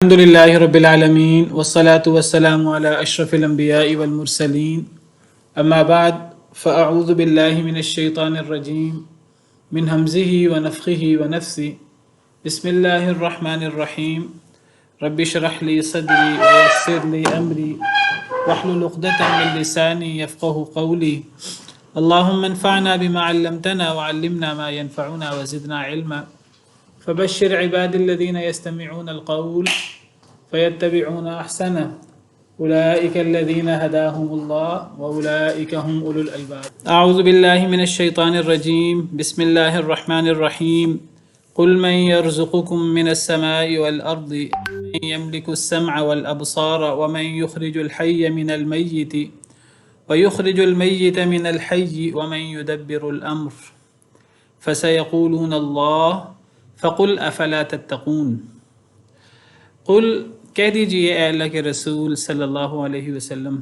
الحمد لله رب العالمين والصلاة والسلام على أشرف الأنبياء والمرسلين أما بعد فأعوذ بالله من الشيطان الرجيم من همزه ونفخه ونفثه بسم الله الرحمن الرحيم رب اشرح لي صدري ويسر لي أمري واحلل عقدة من لساني يفقه قولي اللهم انفعنا بما علمتنا وعلمنا ما ينفعنا وزدنا علما فبشر عباد الذين يستمعون القول فيتبعون أحسنه أولئك الذين هداهم الله وأولئك هم أولو الألباب أعوذ بالله من الشيطان الرجيم بسم الله الرحمن الرحيم قل من يرزقكم من السماء والأرض من يملك السمع والأبصار ومن يخرج الحي من الميت ويخرج الميت من الحي ومن يدبر الأمر فسيقولون الله فقل افلا تتقون قل کہہ دیجئے اے اللہ کے رسول صلی اللہ علیہ وسلم،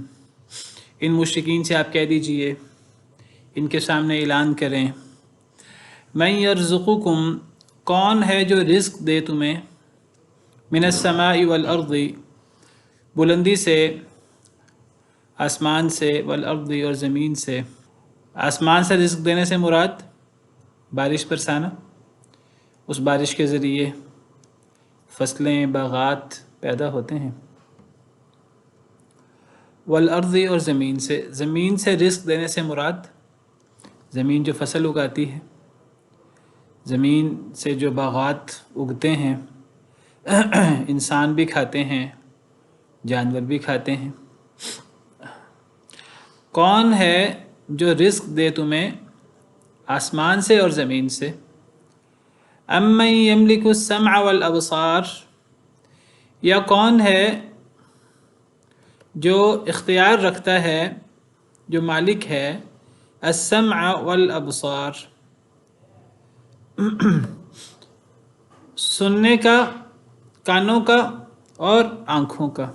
ان مشرکین سے آپ کہہ دیجئے، ان کے سامنے اعلان کریں، من یرزقکم، کون ہے جو رزق دے تمہیں، من السماء والارض، بلندی سے، آسمان سے، والارض اور زمین سے۔ آسمان سے رزق دینے سے مراد بارش برسانا، اس بارش کے ذریعے فصلیں، باغات پیدا ہوتے ہیں۔ والارض اور زمین سے، زمین سے رزق دینے سے مراد زمین جو فصل اگاتی ہے، زمین سے جو باغات اگتے ہیں، انسان بھی کھاتے ہیں، جانور بھی کھاتے ہیں۔ کون ہے جو رزق دے تمہیں آسمان سے اور زمین سے؟ امن یملک السمع والابصار، یا کون ہے جو اختیار رکھتا ہے، جو مالک ہے السمع والابصار، سننے کا، کانوں کا اور آنکھوں کا۔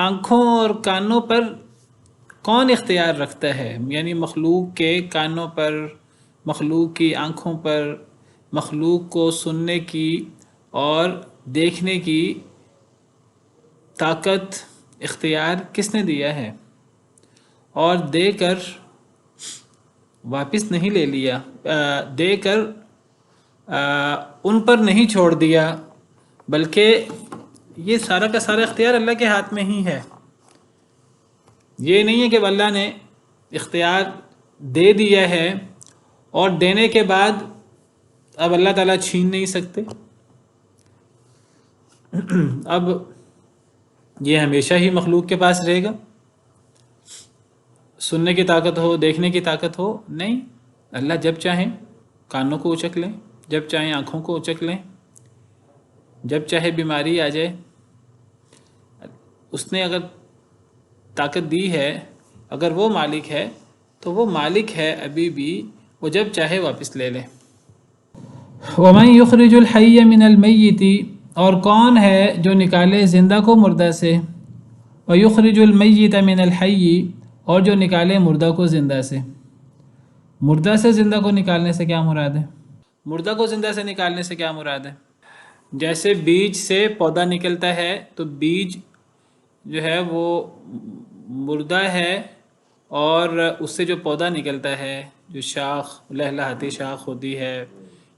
آنکھوں اور کانوں پر کون اختیار رکھتا ہے؟ یعنی مخلوق کے کانوں پر، مخلوق کی آنکھوں پر، مخلوق کو سننے کی اور دیکھنے کی طاقت، اختیار کس نے دیا ہے؟ اور دے کر واپس نہیں لے لیا، دے کر ان پر نہیں چھوڑ دیا، بلکہ یہ سارا کا سارا اختیار اللہ کے ہاتھ میں ہی ہے۔ یہ نہیں ہے کہ اللہ نے اختیار دے دیا ہے اور دینے کے بعد اب اللہ تعالیٰ چھین نہیں سکتے، اب یہ ہمیشہ ہی مخلوق کے پاس رہے گا، سننے کی طاقت ہو، دیکھنے کی طاقت ہو؟ نہیں، اللہ جب چاہیں کانوں کو اچک لیں، جب چاہیں آنکھوں کو اچک لیں، جب چاہے بیماری آ جائے۔ اس نے اگر طاقت دی ہے، اگر وہ مالک ہے تو وہ مالک ہے ابھی بھی، وہ جب چاہے واپس لے لے۔ وَمَن يُخْرِجُ الْحَيَّ مِنَ الْمَيِّتِ، اور کون ہے جو نکالے زندہ کو مردہ سے، وَيُخْرِجُ الْمَيِّتَ مِنَ الْحَيِّ، اور جو نکالے مردہ کو زندہ سے۔ مردہ سے زندہ کو نکالنے سے کیا مراد ہے؟ مردہ کو زندہ سے نکالنے سے کیا مراد ہے؟ جیسے بیج سے پودا نکلتا ہے تو بیج جو ہے وہ مردہ ہے، اور اس سے جو پودا نکلتا ہے، جو شاخ، لہلہاتی شاخ ہوتی ہے،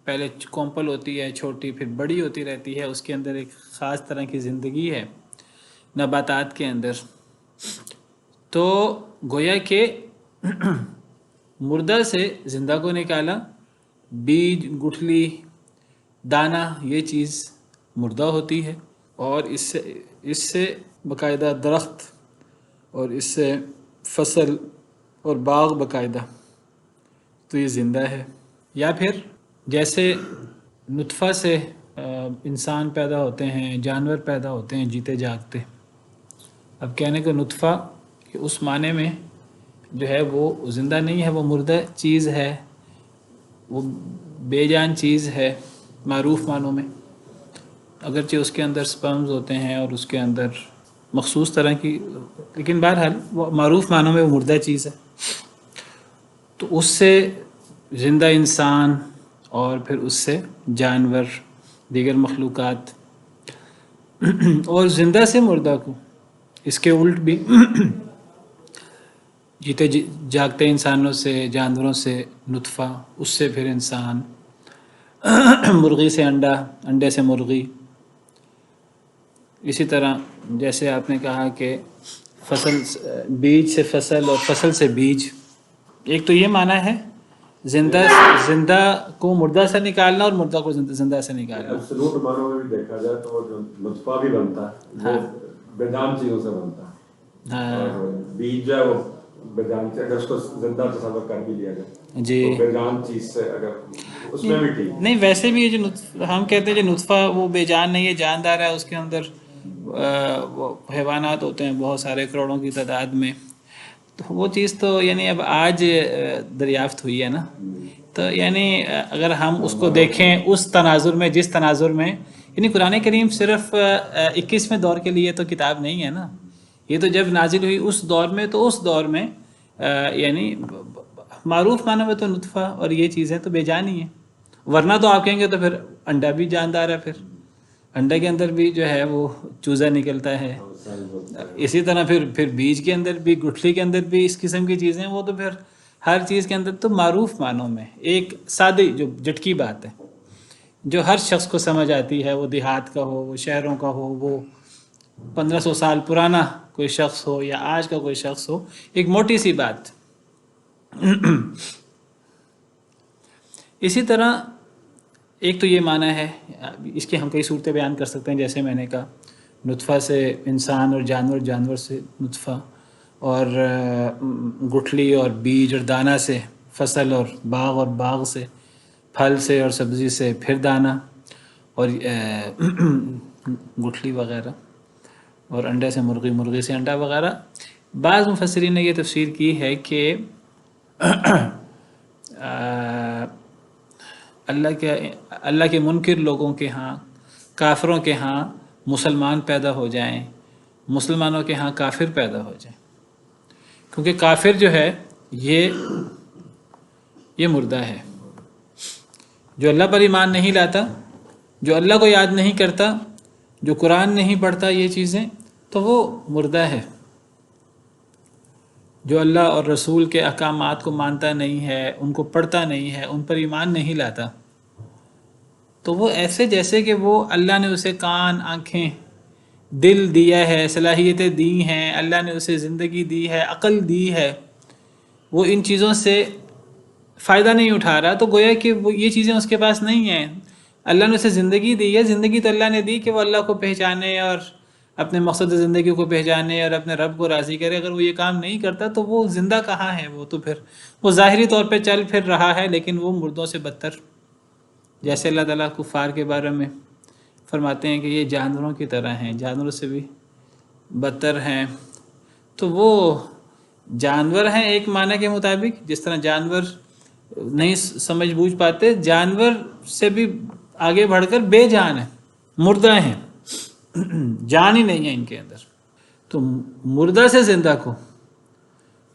پہلے کومپل ہوتی ہے چھوٹی، پھر بڑی ہوتی رہتی ہے، اس کے اندر ایک خاص طرح کی زندگی ہے نباتات کے اندر۔ تو گویا کہ مردہ سے زندہ کو نکالا، بیج، گٹھلی، دانہ، یہ چیز مردہ ہوتی ہے، اور اس سے باقاعدہ درخت، اور اس سے فصل اور باغ باقاعدہ، تو یہ زندہ ہے۔ یا پھر جیسے نطفہ سے انسان پیدا ہوتے ہیں، جانور پیدا ہوتے ہیں جیتے جاگتے، اب کہنے کو نطفہ کہ اس معنی میں جو ہے وہ زندہ نہیں ہے، وہ مردہ چیز ہے، وہ بے جان چیز ہے معروف معنوں میں، اگرچہ اس کے اندر سپرمز ہوتے ہیں اور اس کے اندر مخصوص طرح کی، لیکن بہرحال وہ معروف معنوں میں وہ مردہ چیز ہے۔ تو اس سے زندہ انسان اور پھر اس سے جانور، دیگر مخلوقات، اور زندہ سے مردہ کو، اس کے الٹ بھی جیتے جاگتے انسانوں سے، جانوروں سے نطفہ، اس سے پھر انسان، مرغی سے انڈا، انڈے سے مرغی. اسی طرح جیسے آپ نے کہا کہ فصل، بیج سے فصل اور فصل سے بیج. ایک تو یہ معنی ہے زندہ کو مردہ سے نکالنا اور مردہ کو زندہ سے نکالنا. ایبسولوٹ معنوں میں بھی دیکھا جائے تو جو نطفہ بھی بنتا ہے وہ بے جان چیزوں سے بنتا ہے، اور بیج جو ہے وہ بے جان سے، اگر اس کو زندہ تصور کر بھی لیا جائے جی تو بے جان چیز سے اگر اس میں بھی ٹھیک. نہیں، ویسے بھی یہ جو ہم کہتے ہیں جو نطفہ وہ بے جان نہیں ہے، جاندار ہے. اس کے اندر وہ حیوانات ہوتے ہیں بہت سارے، کروڑوں کی تعداد میں. تو وہ چیز تو یعنی اب آج دریافت ہوئی ہے نا. تو یعنی اگر ہم اس کو دیکھیں اس تناظر میں، جس تناظر میں، یعنی قرآن کریم صرف 21ویں دور کے لیے تو کتاب نہیں ہے نا. یہ تو جب نازل ہوئی اس دور میں، تو اس دور میں یعنی معروف معنوں میں تو نطفہ اور یہ چیزیں تو بے جان ہی ہیں. ورنہ تو آپ کہیں گے تو پھر انڈا بھی جاندار ہے. پھر انڈے کے اندر بھی جو ہے وہ چوزا نکلتا ہے. اسی طرح پھر بیج کے اندر بھی، گٹھلی کے اندر بھی اس قسم کی چیزیں. وہ تو پھر ہر چیز کے اندر تو معروف معنوں میں ایک سادی جو جٹکی بات ہے جو ہر شخص کو سمجھ آتی ہے، وہ دیہات کا ہو، وہ شہروں کا ہو، وہ 1500 سال پرانا کوئی شخص ہو یا آج کا کوئی شخص ہو، ایک موٹی سی بات. اسی طرح ایک تو یہ معنی ہے، اس کی ہم کئی صورتیں بیان کر سکتے ہیں. جیسے میں نے کہا نطفہ سے انسان اور جانور، جانور سے نطفہ، اور گٹھلی اور بیج اور دانہ سے فصل، اور باغ سے پھل سے اور سبزی سے پھر دانہ اور گٹھلی وغیرہ، اور انڈے سے مرغی، مرغی سے انڈا وغیرہ. بعض مفسرین نے یہ تفسیر کی ہے کہ اللہ کے منکر لوگوں کے ہاں، کافروں کے ہاں مسلمان پیدا ہو جائیں، مسلمانوں کے ہاں کافر پیدا ہو جائیں. کیونکہ کافر جو ہے یہ مردہ ہے، جو اللہ پر ایمان نہیں لاتا، جو اللہ کو یاد نہیں کرتا، جو قرآن نہیں پڑھتا، یہ چیزیں تو وہ مردہ ہے. جو اللہ اور رسول کے احکامات کو مانتا نہیں ہے، ان کو پڑھتا نہیں ہے، ان پر ایمان نہیں لاتا، تو وہ ایسے جیسے کہ وہ اللہ نے اسے کان، آنکھیں، دل دیا ہے، صلاحیتیں دی ہیں، اللہ نے اسے زندگی دی ہے، عقل دی ہے، وہ ان چیزوں سے فائدہ نہیں اٹھا رہا، تو گویا کہ وہ یہ چیزیں اس کے پاس نہیں ہیں. اللہ نے اسے زندگی دی ہے، زندگی تو اللہ نے دی کہ وہ اللہ کو پہچانے اور اپنے مقصد زندگی کو پہچانے اور اپنے رب کو راضی کرے. اگر وہ یہ کام نہیں کرتا تو وہ زندہ کہاں ہے؟ وہ تو پھر وہ ظاہری طور پہ چل پھر رہا ہے، لیکن وہ مردوں سے بدتر. جیسے اللہ تعالیٰ کفار کے بارے میں فرماتے ہیں کہ یہ جانوروں کی طرح ہیں، جانوروں سے بھی بدتر ہیں. تو وہ جانور ہیں ایک معنی کے مطابق، جس طرح جانور نہیں سمجھ بوجھ پاتے، جانور سے بھی آگے بڑھ کر بے جان ہیں، مردہ ہیں، جان ہی نہیں ہے ان کے اندر. تو مردہ سے زندہ کو،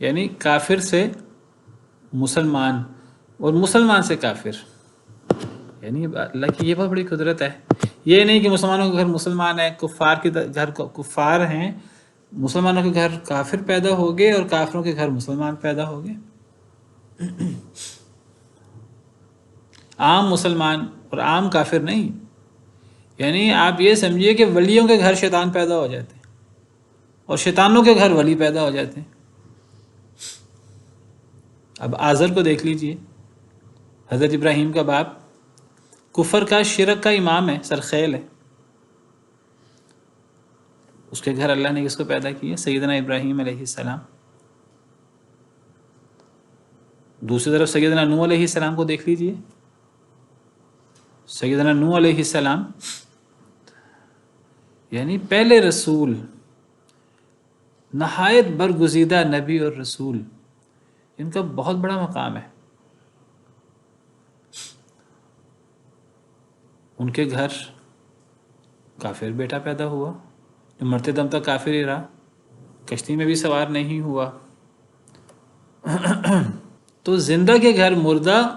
یعنی کافر سے مسلمان اور مسلمان سے کافر، یعنی اللہ کی یہ بہت بڑی قدرت ہے. یہ نہیں کہ مسلمانوں کے گھر مسلمان ہیں، کفار کے گھر کفار ہیں، مسلمانوں کے گھر کافر پیدا ہو گئے اور کافروں کے گھر مسلمان پیدا ہو گئے. عام مسلمان اور عام کافر نہیں. یعنی آپ یہ سمجھیے کہ ولیوں کے گھر شیطان پیدا ہو جاتے ہیں اور شیطانوں کے گھر ولی پیدا ہو جاتے ہیں. اب آزر کو دیکھ لیجئے، حضرت ابراہیم کا باپ، کفر کا، شرک کا امام ہے، سرخیل ہے. اس کے گھر اللہ نے کس کو پیدا کیا؟ سیدنا ابراہیم علیہ السلام. دوسری طرف سیدنا نوح علیہ السلام کو دیکھ لیجئے. سیدنا نوح علیہ السلام یعنی پہلے رسول، نہایت برگزیدہ نبی اور رسول، ان کا بہت بڑا مقام ہے. ان کے گھر کافر بیٹا پیدا ہوا جو مرتے دم تک کافر ہی رہا، کشتی میں بھی سوار نہیں ہوا. تو زندہ کے گھر مردہ،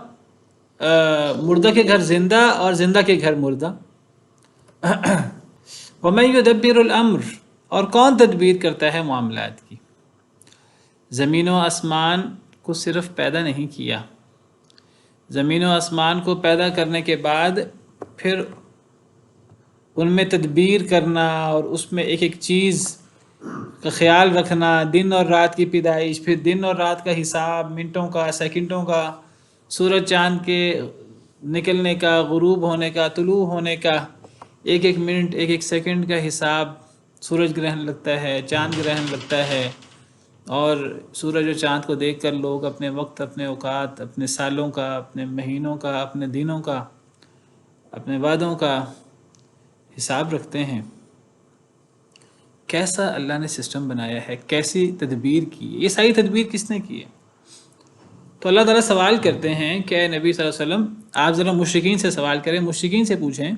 مردہ کے گھر زندہ، اور زندہ کے گھر مردہ. وَمَن يُدَبِّرُ الْأَمْرَ، اور کون تدبیر کرتا ہے معاملات کی؟ زمین و آسمان کو صرف پیدا نہیں کیا، زمین و آسمان کو پیدا کرنے کے بعد پھر ان میں تدبیر کرنا اور اس میں ایک ایک چیز کا خیال رکھنا، دن اور رات کی پیدائش، پھر دن اور رات کا حساب، منٹوں کا، سیکنڈوں کا، سورج چاند کے نکلنے کا، غروب ہونے کا، طلوع ہونے کا، ایک ایک منٹ ایک ایک سیکنڈ کا حساب، سورج گرہن لگتا ہے، چاند گرہن لگتا ہے، اور سورج اور چاند کو دیکھ کر لوگ اپنے وقت، اپنے اوقات، اپنے سالوں کا، اپنے مہینوں کا، اپنے دنوں کا، اپنے وعدوں کا حساب رکھتے ہیں۔ کیسا اللہ نے سسٹم بنایا ہے، کیسی تدبیر کی ہے، یہ ساری تدبیر کس نے کی ہے؟ تو اللہ تعالیٰ سوال کرتے ہیں کہ اے نبی صلی اللہ علیہ وسلم، آپ ذرا مشرکین سے سوال کریں، مشرکین سے پوچھیں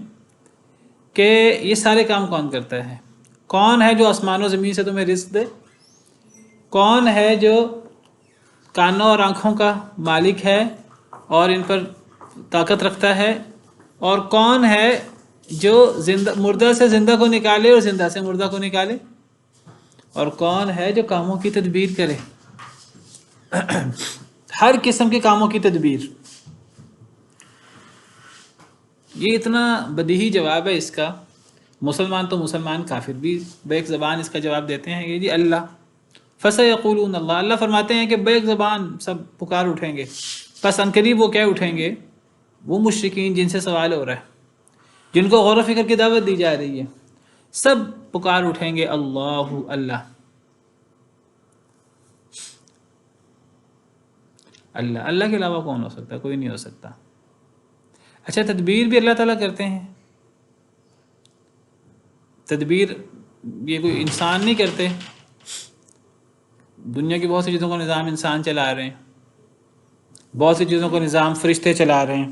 کہ یہ سارے کام کون کرتا ہے؟ کون ہے جو آسمان و زمین سے تمہیں رزق دے؟ کون ہے جو کانوں اور آنکھوں کا مالک ہے اور ان پر طاقت رکھتا ہے؟ اور کون ہے جو مردہ سے زندہ کو نکالے اور زندہ سے مردہ کو نکالے؟ اور کون ہے جو کاموں کی تدبیر کرے؟ ہر قسم کے کاموں کی تدبیر۔ یہ اتنا بدیہی جواب ہے اس کا، مسلمان تو مسلمان، کافر بھی بیک زبان اس کا جواب دیتے ہیں کہ جی اللہ، فَسَيَقُولُونَ اللہ، اللہ فرماتے ہیں کہ بیک زبان سب پکار اٹھیں گے۔ پس عنقریب وہ کیا اٹھیں گے؟ وہ مشرکین جن سے سوال ہو رہا ہے، جن کو غور و فکر کی دعوت دی جا رہی ہے، سب پکار اٹھیں گے اللہ اللہ اللہ۔ اللہ کے علاوہ کون ہو سکتا ہے؟ کوئی نہیں ہو سکتا۔ اچھا، تدبیر بھی اللہ تعالیٰ کرتے ہیں؟ تدبیر یہ کوئی انسان نہیں کرتے؟ دنیا کی بہت سی چیزوں کا نظام انسان چلا رہے ہیں، بہت سی چیزوں کا نظام فرشتے چلا رہے ہیں،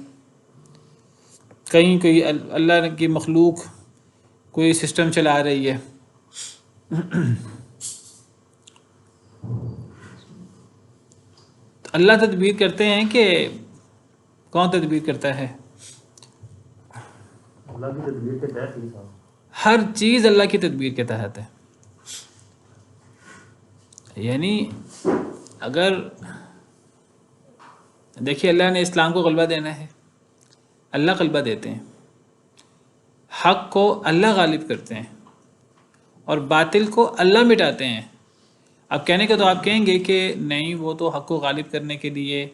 کہیں کوئی اللہ کی مخلوق کوئی سسٹم چلا رہی ہے۔ اللہ تدبیر کرتے ہیں کہ کون تدبیر کرتا ہے؟ اللہ کی تدبیر کے تحت ہی تھا۔ ہر چیز اللہ کی تدبیر کے تحت ہے۔ یعنی اگر دیکھیے، اللہ نے اسلام کو غلبہ دینا ہے، اللہ غلبہ دیتے ہیں، حق کو اللہ غالب کرتے ہیں اور باطل کو اللہ مٹاتے ہیں۔ اب کہنے کا تو آپ کہیں گے کہ نہیں، وہ تو حق کو غالب کرنے کے لیے،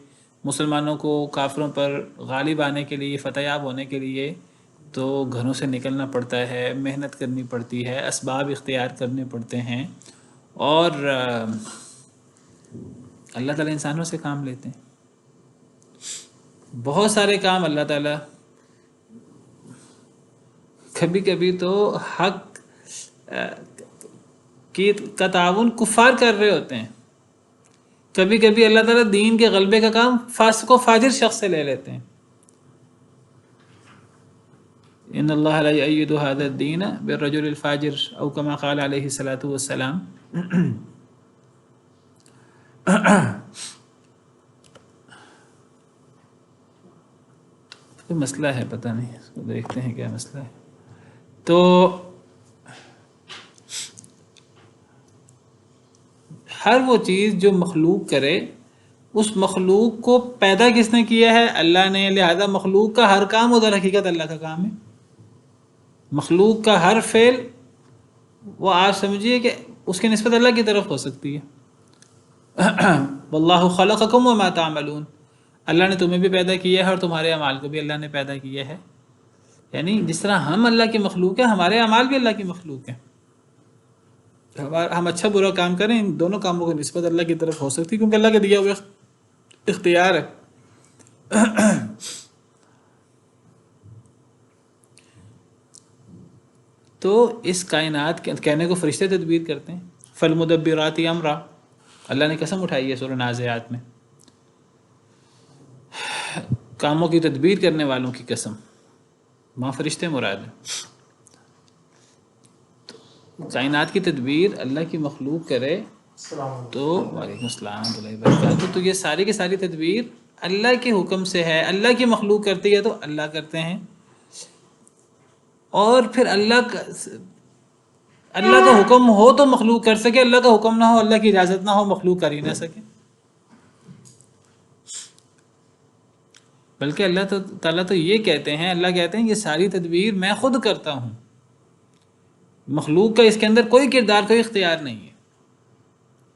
مسلمانوں کو کافروں پر غالب آنے کے لیے، فتح یاب ہونے کے لیے تو گھروں سے نکلنا پڑتا ہے، محنت کرنی پڑتی ہے، اسباب اختیار کرنے پڑتے ہیں، اور اللہ تعالیٰ انسانوں سے کام لیتے ہیں۔ بہت سارے کام اللہ تعالیٰ کبھی کبھی تو حق کا تعاون کفار کر رہے ہوتے ہیں، کبھی کبھی اللہ تعالیٰ دین کے غلبے کا کام فاسق و فاجر شخص سے لے لیتے ہیں۔ ان اللہ لا یؤید ھذا الدین بالرجل الفاجر او کما قال علیہ الصلاۃ والسلام۔ کوئی مسئلہ ہے، پتہ نہیں، اس کو دیکھتے ہیں کیا مسئلہ ہے۔ تو ہر وہ چیز جو مخلوق کرے، اس مخلوق کو پیدا کس نے کیا ہے؟ اللہ نے، لہذا مخلوق کا ہر کام ادھر حقیقت اللہ کا کام ہے۔ مخلوق کا ہر فعل وہ آپ سمجھیے کہ اس کی نسبت اللہ کی طرف ہو سکتی ہے۔ واللہ خلقکم وما تعملون، اللہ نے تمہیں بھی پیدا کیا ہے اور تمہارے اعمال کو بھی اللہ نے پیدا کیا ہے۔ یعنی جس طرح ہم اللہ کی مخلوق ہیں، ہمارے اعمال بھی اللہ کی مخلوق ہیں۔ ہم اچھا برا کام کریں، ان دونوں کاموں کی نسبت اللہ کی طرف ہو سکتی ہے، کیونکہ اللہ کے دیا ہوئے اختیار ہے۔ تو اس کائنات کہنے کو فرشتے تدبیر کرتے ہیں۔ فالمدبرات امرا، اللہ نے قسم اٹھائی ہے سورہ نازعات میں، کاموں کی تدبیر کرنے والوں کی قسم، وہاں فرشتے مراد ہیں۔ کائنات کی تدبیر اللہ کی مخلوق کرے تو وعلیکم السلام ورحمۃ اللہ وبرکاتہ، تو یہ ساری کی ساری تدبیر اللہ کے حکم سے ہے۔ اللہ کی مخلوق کرتی ہے تو اللہ کرتے ہیں، اور پھر اللہ اللہ کا حکم ہو تو مخلوق کر سکے، اللہ کا حکم نہ ہو، اللہ کی اجازت نہ ہو، مخلوق کر ہی نہ سکے۔ بلکہ اللہ تعالیٰ تو یہ کہتے ہیں، اللہ کہتے ہیں یہ ساری تدبیر میں خود کرتا ہوں، مخلوق کا اس کے اندر کوئی کردار، کوئی اختیار نہیں ہے۔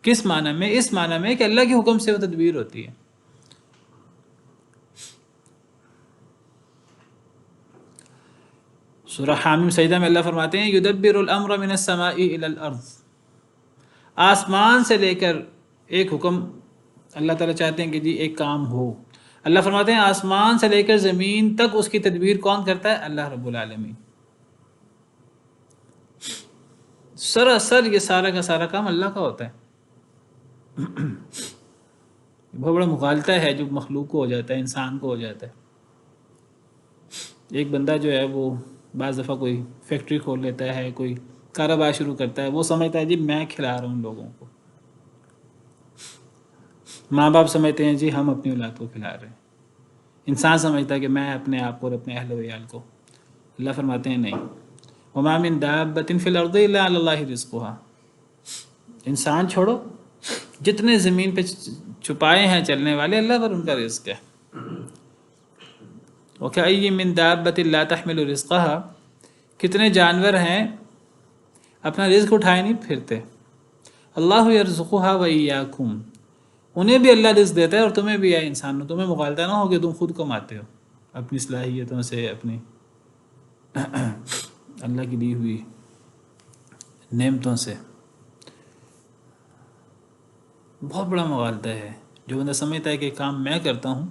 کس معنی میں؟ اس معنی میں کہ اللہ کے حکم سے وہ تدبیر ہوتی ہے۔ سورہ حامیم سجدہ میں اللہ فرماتے ہیں یدبر الامر من السماء الى الارض، آسمان سے لے کر ایک حکم اللہ تعالیٰ چاہتے ہیں کہ جی ایک کام ہو، اللہ فرماتے ہیں آسمان سے لے کر زمین تک اس کی تدبیر کون کرتا ہے؟ اللہ رب العالمین۔ سراسر یہ سارا کا سارا کام اللہ کا ہوتا ہے۔ بہت بڑا مغالطہ ہے جو مخلوق کو ہو جاتا ہے، انسان کو ہو جاتا ہے۔ ایک بندہ جو ہے وہ بعض دفعہ کوئی فیکٹری کھول لیتا ہے، کوئی کاروبار شروع کرتا ہے، وہ سمجھتا ہے جی میں کھلا رہا ہوں لوگوں کو۔ ماں باپ سمجھتے ہیں جی ہم اپنی اولاد کو کھلا رہے ہیں، انسان سمجھتا ہے کہ میں اپنے آپ کو اور اپنے اہل و عیال کو۔ اللہ فرماتے ہیں نہیں، وما من دابۃ فی الارض الا علی اللہ رزقها، انسان چھوڑو، جتنے زمین پہ چھپائے ہیں چلنے والے، اللہ پر ان کا رزق ہے۔ وَكَأَيٍّ مِّن دَابَّةٍ لَا تَحْمِلُ رِزْقَهَا، کتنے جانور ہیں اپنا رزق اٹھائے نہیں پھرتے۔ اللہ يَرْزُقُهَا وَإِيَّاكُمْ، انہیں بھی اللہ رزق دیتا ہے اور تمہیں بھی ہے انسانوں، تمہیں مغالطہ نہ ہو کہ تم خود کماتے ہو اپنی صلاحیتوں سے، اپنی اللہ کی دی ہوئی نعمتوں سے۔ بہت بڑا مغالطہ ہے جو بندہ سمجھتا ہے کہ کام میں کرتا ہوں،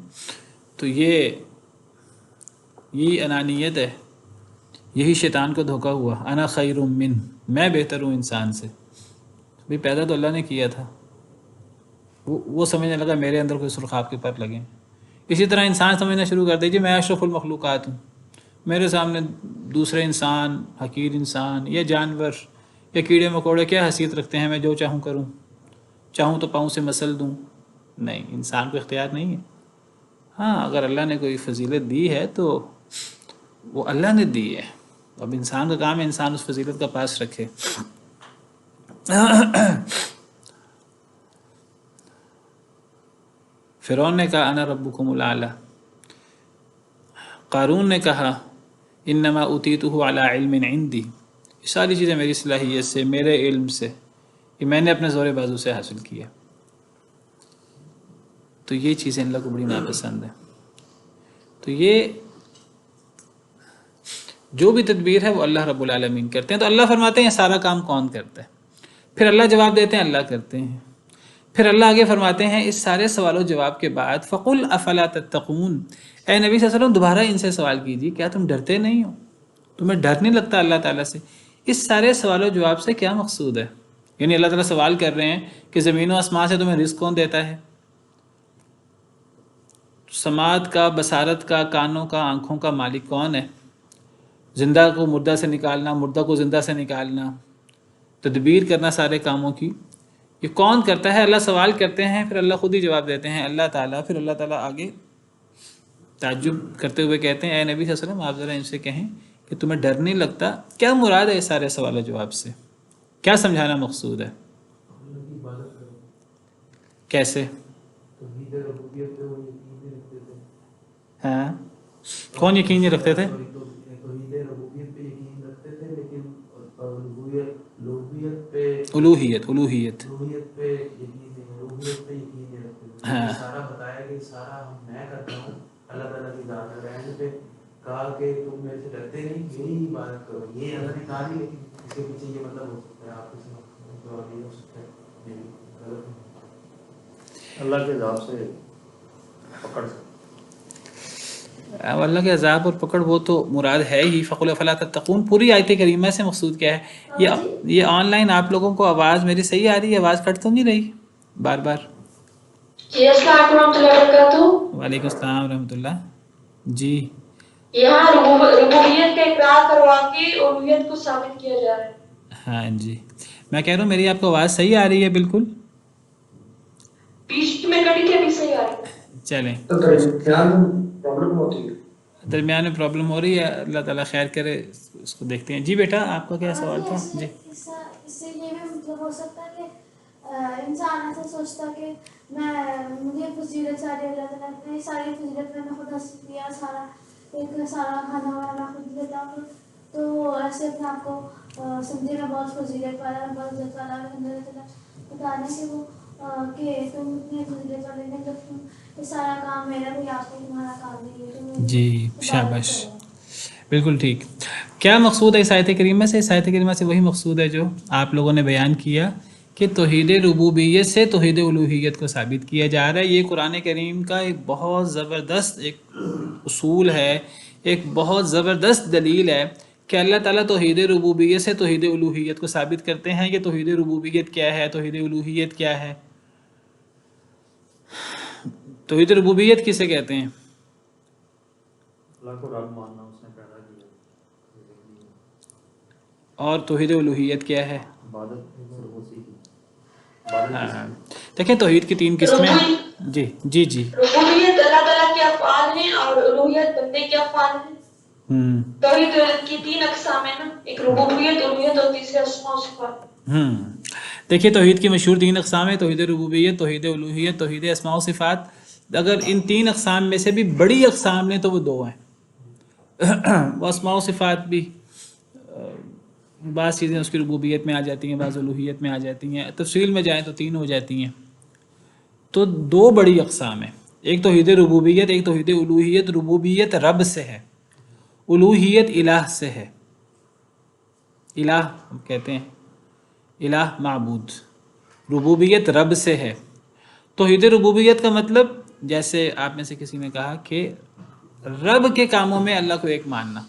تو یہی انانیت ہے، یہی شیطان کو دھوکا ہوا۔ انا خیر من، میں بہتر ہوں انسان سے۔ بھی پیدا تو اللہ نے کیا تھا، وہ سمجھنے لگا میرے اندر کوئی سرخاب کے پر لگے۔ اسی طرح انسان سمجھنا شروع کر دیجیے میں اشرف المخلوقات ہوں، میرے سامنے دوسرے انسان، حقیر انسان یا جانور یا کیڑے مکوڑے کیا حیثیت رکھتے ہیں، میں جو چاہوں کروں، چاہوں تو پاؤں سے مسل دوں۔ نہیں، انسان کو اختیار نہیں ہے۔ ہاں اگر اللہ نے کوئی فضیلت دی ہے تو وہ اللہ نے دی ہے، اب انسان کا کام ہے انسان اس فضیلت کا پاس رکھے۔ فرعون نے کہا انا ربکم الاعلی، قارون نے کہا انما اوتیتہ علی علم عندی، یہ ساری چیزیں میری صلاحیت سے، میرے علم سے، یہ میں نے اپنے زور بازو سے حاصل کیا۔ تو یہ چیزیں اللہ کو بڑی ناپسند ہیں۔ تو یہ جو بھی تدبیر ہے وہ اللہ رب العالمین کرتے ہیں۔ تو اللہ فرماتے ہیں یہ سارا کام کون کرتا ہے؟ پھر اللہ جواب دیتے ہیں اللہ کرتے ہیں۔ پھر اللہ آگے فرماتے ہیں اس سارے سوال و جواب کے بعد فَقُلْ أَفَلَا تَتَّقُونَ، اے نبی صلی اللہ علیہ وسلم دوبارہ ان سے سوال کیجیے، کیا تم ڈرتے نہیں ہو؟ تمہیں ڈر نہیں لگتا اللہ تعالیٰ سے؟ اس سارے سوال و جواب سے کیا مقصود ہے؟ یعنی اللہ تعالیٰ سوال کر رہے ہیں کہ زمین و آسمان سے تمہیں رزق کون دیتا ہے؟ سماعت کا، بصارت کا، کانوں کا، آنکھوں کا مالک کون ہے؟ زندہ کو مردہ سے نکالنا، مردہ کو زندہ سے نکالنا، تدبیر کرنا سارے کاموں کی، یہ کون کرتا ہے؟ اللہ سوال کرتے ہیں، پھر اللہ خود ہی جواب دیتے ہیں اللہ تعالیٰ۔ پھر اللہ تعالیٰ آگے تعجب کرتے ہوئے کہتے ہیں اے نبی صلی اللہ علیہ وسلم آپ ذرا ان سے کہیں کہ تمہیں ڈر نہیں لگتا؟ کیا مراد ہے اس سارے سوال و جواب سے؟ کیا سمجھانا مقصود ہے؟ کیسے؟ ہاں کون یقین نہیں رکھتے تھے؟ الوہیت ہاں سارا بتایا کہ سارا میں کرتا ہوں، اللہ تعالیٰ کی ذات رہنے پہ کہا کہ تم میرے سے ڈرتے نہیں، یہی عبادت کرو، یہ اللہ نے کہا نہیں، اس کے پیچھے یہ مطلب ہو سکتا ہے، آپ اس جواب یہ ہو سکتا ہے اللہ کے عذاب سے پکڑ سکتے، اللہ کے عذاب اور پکڑ وہ تو مراد ہے ہی۔ فَقُلْ أَفَلَا تَتَّقُونَ پوری آیت کریمہ سے مقصود کیا ہے؟ یہ آن لائن آپ لوگوں کو آواز میری صحیح آ رہی ہے؟ آواز کٹ تو نہیں رہی بار بار؟ جی السلام علیکم ورحمۃ اللہ وبرکاتہ۔ وعلیکم السلام ورحمۃ اللہ۔ جی یہاں ربوبیت کا اقرار کروا کے الوہیت کو ثابت کیا جا رہا ہے۔ ہاں جی میں کہہ رہا ہوں میری آپ کو آواز صحیح آ رہی ہے بالکل؟ بیچ میں کٹی تھی، ابھی صحیح آ رہی ہے۔ چلیں پرابلم ہوتی ہے۔ درمیان میں پرابلم ہو رہی ہے، اللہ تعالیٰ خیر کرے، اس کو دیکھتے ہیں۔ جی بیٹا آپ کا کیا سوال تھا؟ جی اس سے یہ بھی مطلب ہو سکتا ہے کہ انسان ایسا سوچتا کہ مجھے فضیلت ساری اللہ تعالیٰ نے ساری فضیلت میں نے خود حاصل کیا، سارا کھانا وانا خود دیتا ہوں، تو ایسے اپنے آپ کو سمجھے میں بہت فضیلت والا، بہت عزت والا، اللہ تعالیٰ بتانا کہ وہ کہ تم اتنے فضیلت والے میں جب تم یہ سارا کام میرا بھی آپ کو تمہارا کام نہیں ہے۔ جی شاباش، بالکل ٹھیک۔ کیا مقصود ہے اس آیت کریمہ سے؟ اس آیت کریمہ سے وہی مقصود ہے جو آپ لوگوں نے بیان کیا کہ توحید ربوبیت سے توحید الوہیت کو ثابت کیا جا رہا ہے۔ یہ قرآن کریم کا ایک بہت زبردست ایک اصول ہے، ایک بہت زبردست دلیل ہے کہ اللہ تعالیٰ توحید ربوبیت سے توحید الوہیت کو ثابت کرتے ہیں۔ کہ توحید ربوبیت کیا ہے، توحید الوہیت کیا ہے؟ توحید ربوبیت کسے کہتے ہیں؟ اللہ کو رب ماننا، اس نے پیدا کیا، اور توحید الوہیت کیا ہے؟ عبادت صرف اسی کی۔ دیکھیں توحید کی 3 قسمیں ہیں۔ جی جی جی ربوبیت اللہ تعالیٰ کے افعال ہیں اور الوہیت بندے کے افعال ہیں۔ توحید کی 3 اقسام ہیں نا، ایک ربوبیت، الوہیت اور تیسرے اسماء و صفات۔ دیکھیے توحید کی مشہور 3 اقسام ہیں، توحید ربوبیت، توحید الوہیت، توحید اسماء و صفات۔ اگر ان 3 اقسام میں سے بھی بڑی اقسام نے تو وہ 2 ہیں۔ وہ اسماء و صفات بھی بعض چیزیں اس کی ربوبیت میں آ جاتی ہیں، بعض الوہیت میں آ جاتی ہیں، تفصیل میں جائیں تو 3 ہو جاتی ہیں۔ تو 2 بڑی اقسام ہیں، ایک توحید ربوبیت، ایک توحید الوہیت۔ ربوبیت رب سے ہے، الوہیت الہ سے ہے۔ الہ ہم کہتے ہیں الہ معبود، ربوبیت رب سے ہے۔ توحید ربوبیت کا مطلب جیسے آپ میں سے کسی نے کہا کہ رب کے کاموں میں اللہ کو ایک ماننا۔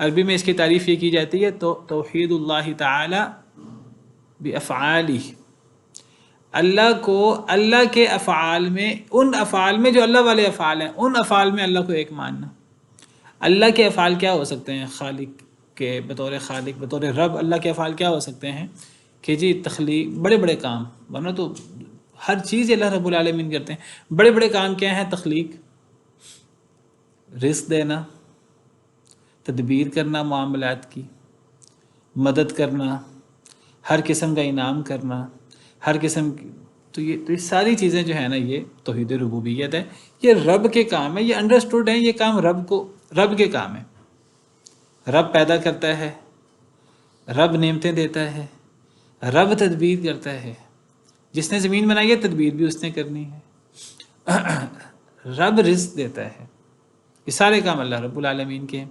عربی میں اس کی تعریف یہ کی جاتی ہے تو توحید اللہ تعالی بافعالہ، اللہ کو اللہ کے افعال میں، ان افعال میں جو اللہ والے افعال ہیں، ان افعال میں اللہ کو ایک ماننا۔ اللہ کے افعال کیا ہو سکتے ہیں؟ خالق کے بطور خالق، بطور رب اللہ کے افعال کیا ہو سکتے ہیں؟ کہ جی تخلیق، بڑے بڑے کام، ورنہ تو ہر چیز اللہ رب العالمین کرتے ہیں۔ بڑے بڑے کام کیا ہیں؟ تخلیق، رزق دینا، تدبیر کرنا معاملات کی، مدد کرنا، ہر قسم کا انعام کرنا، ہر قسم کی، تو یہ ساری چیزیں جو ہیں نا، یہ توحید ربوبیت ہے۔ یہ رب کے کام ہے، یہ انڈرسٹوڈ ہے، یہ کام رب کے کام ہے۔ رب پیدا کرتا ہے، رب نعمتیں دیتا ہے، رب تدبیر کرتا ہے۔ جس نے زمین بنائی ہے تدبیر بھی اس نے کرنی ہے۔ رب رزق دیتا ہے۔ یہ سارے کام اللہ رب العالمین کے ہیں۔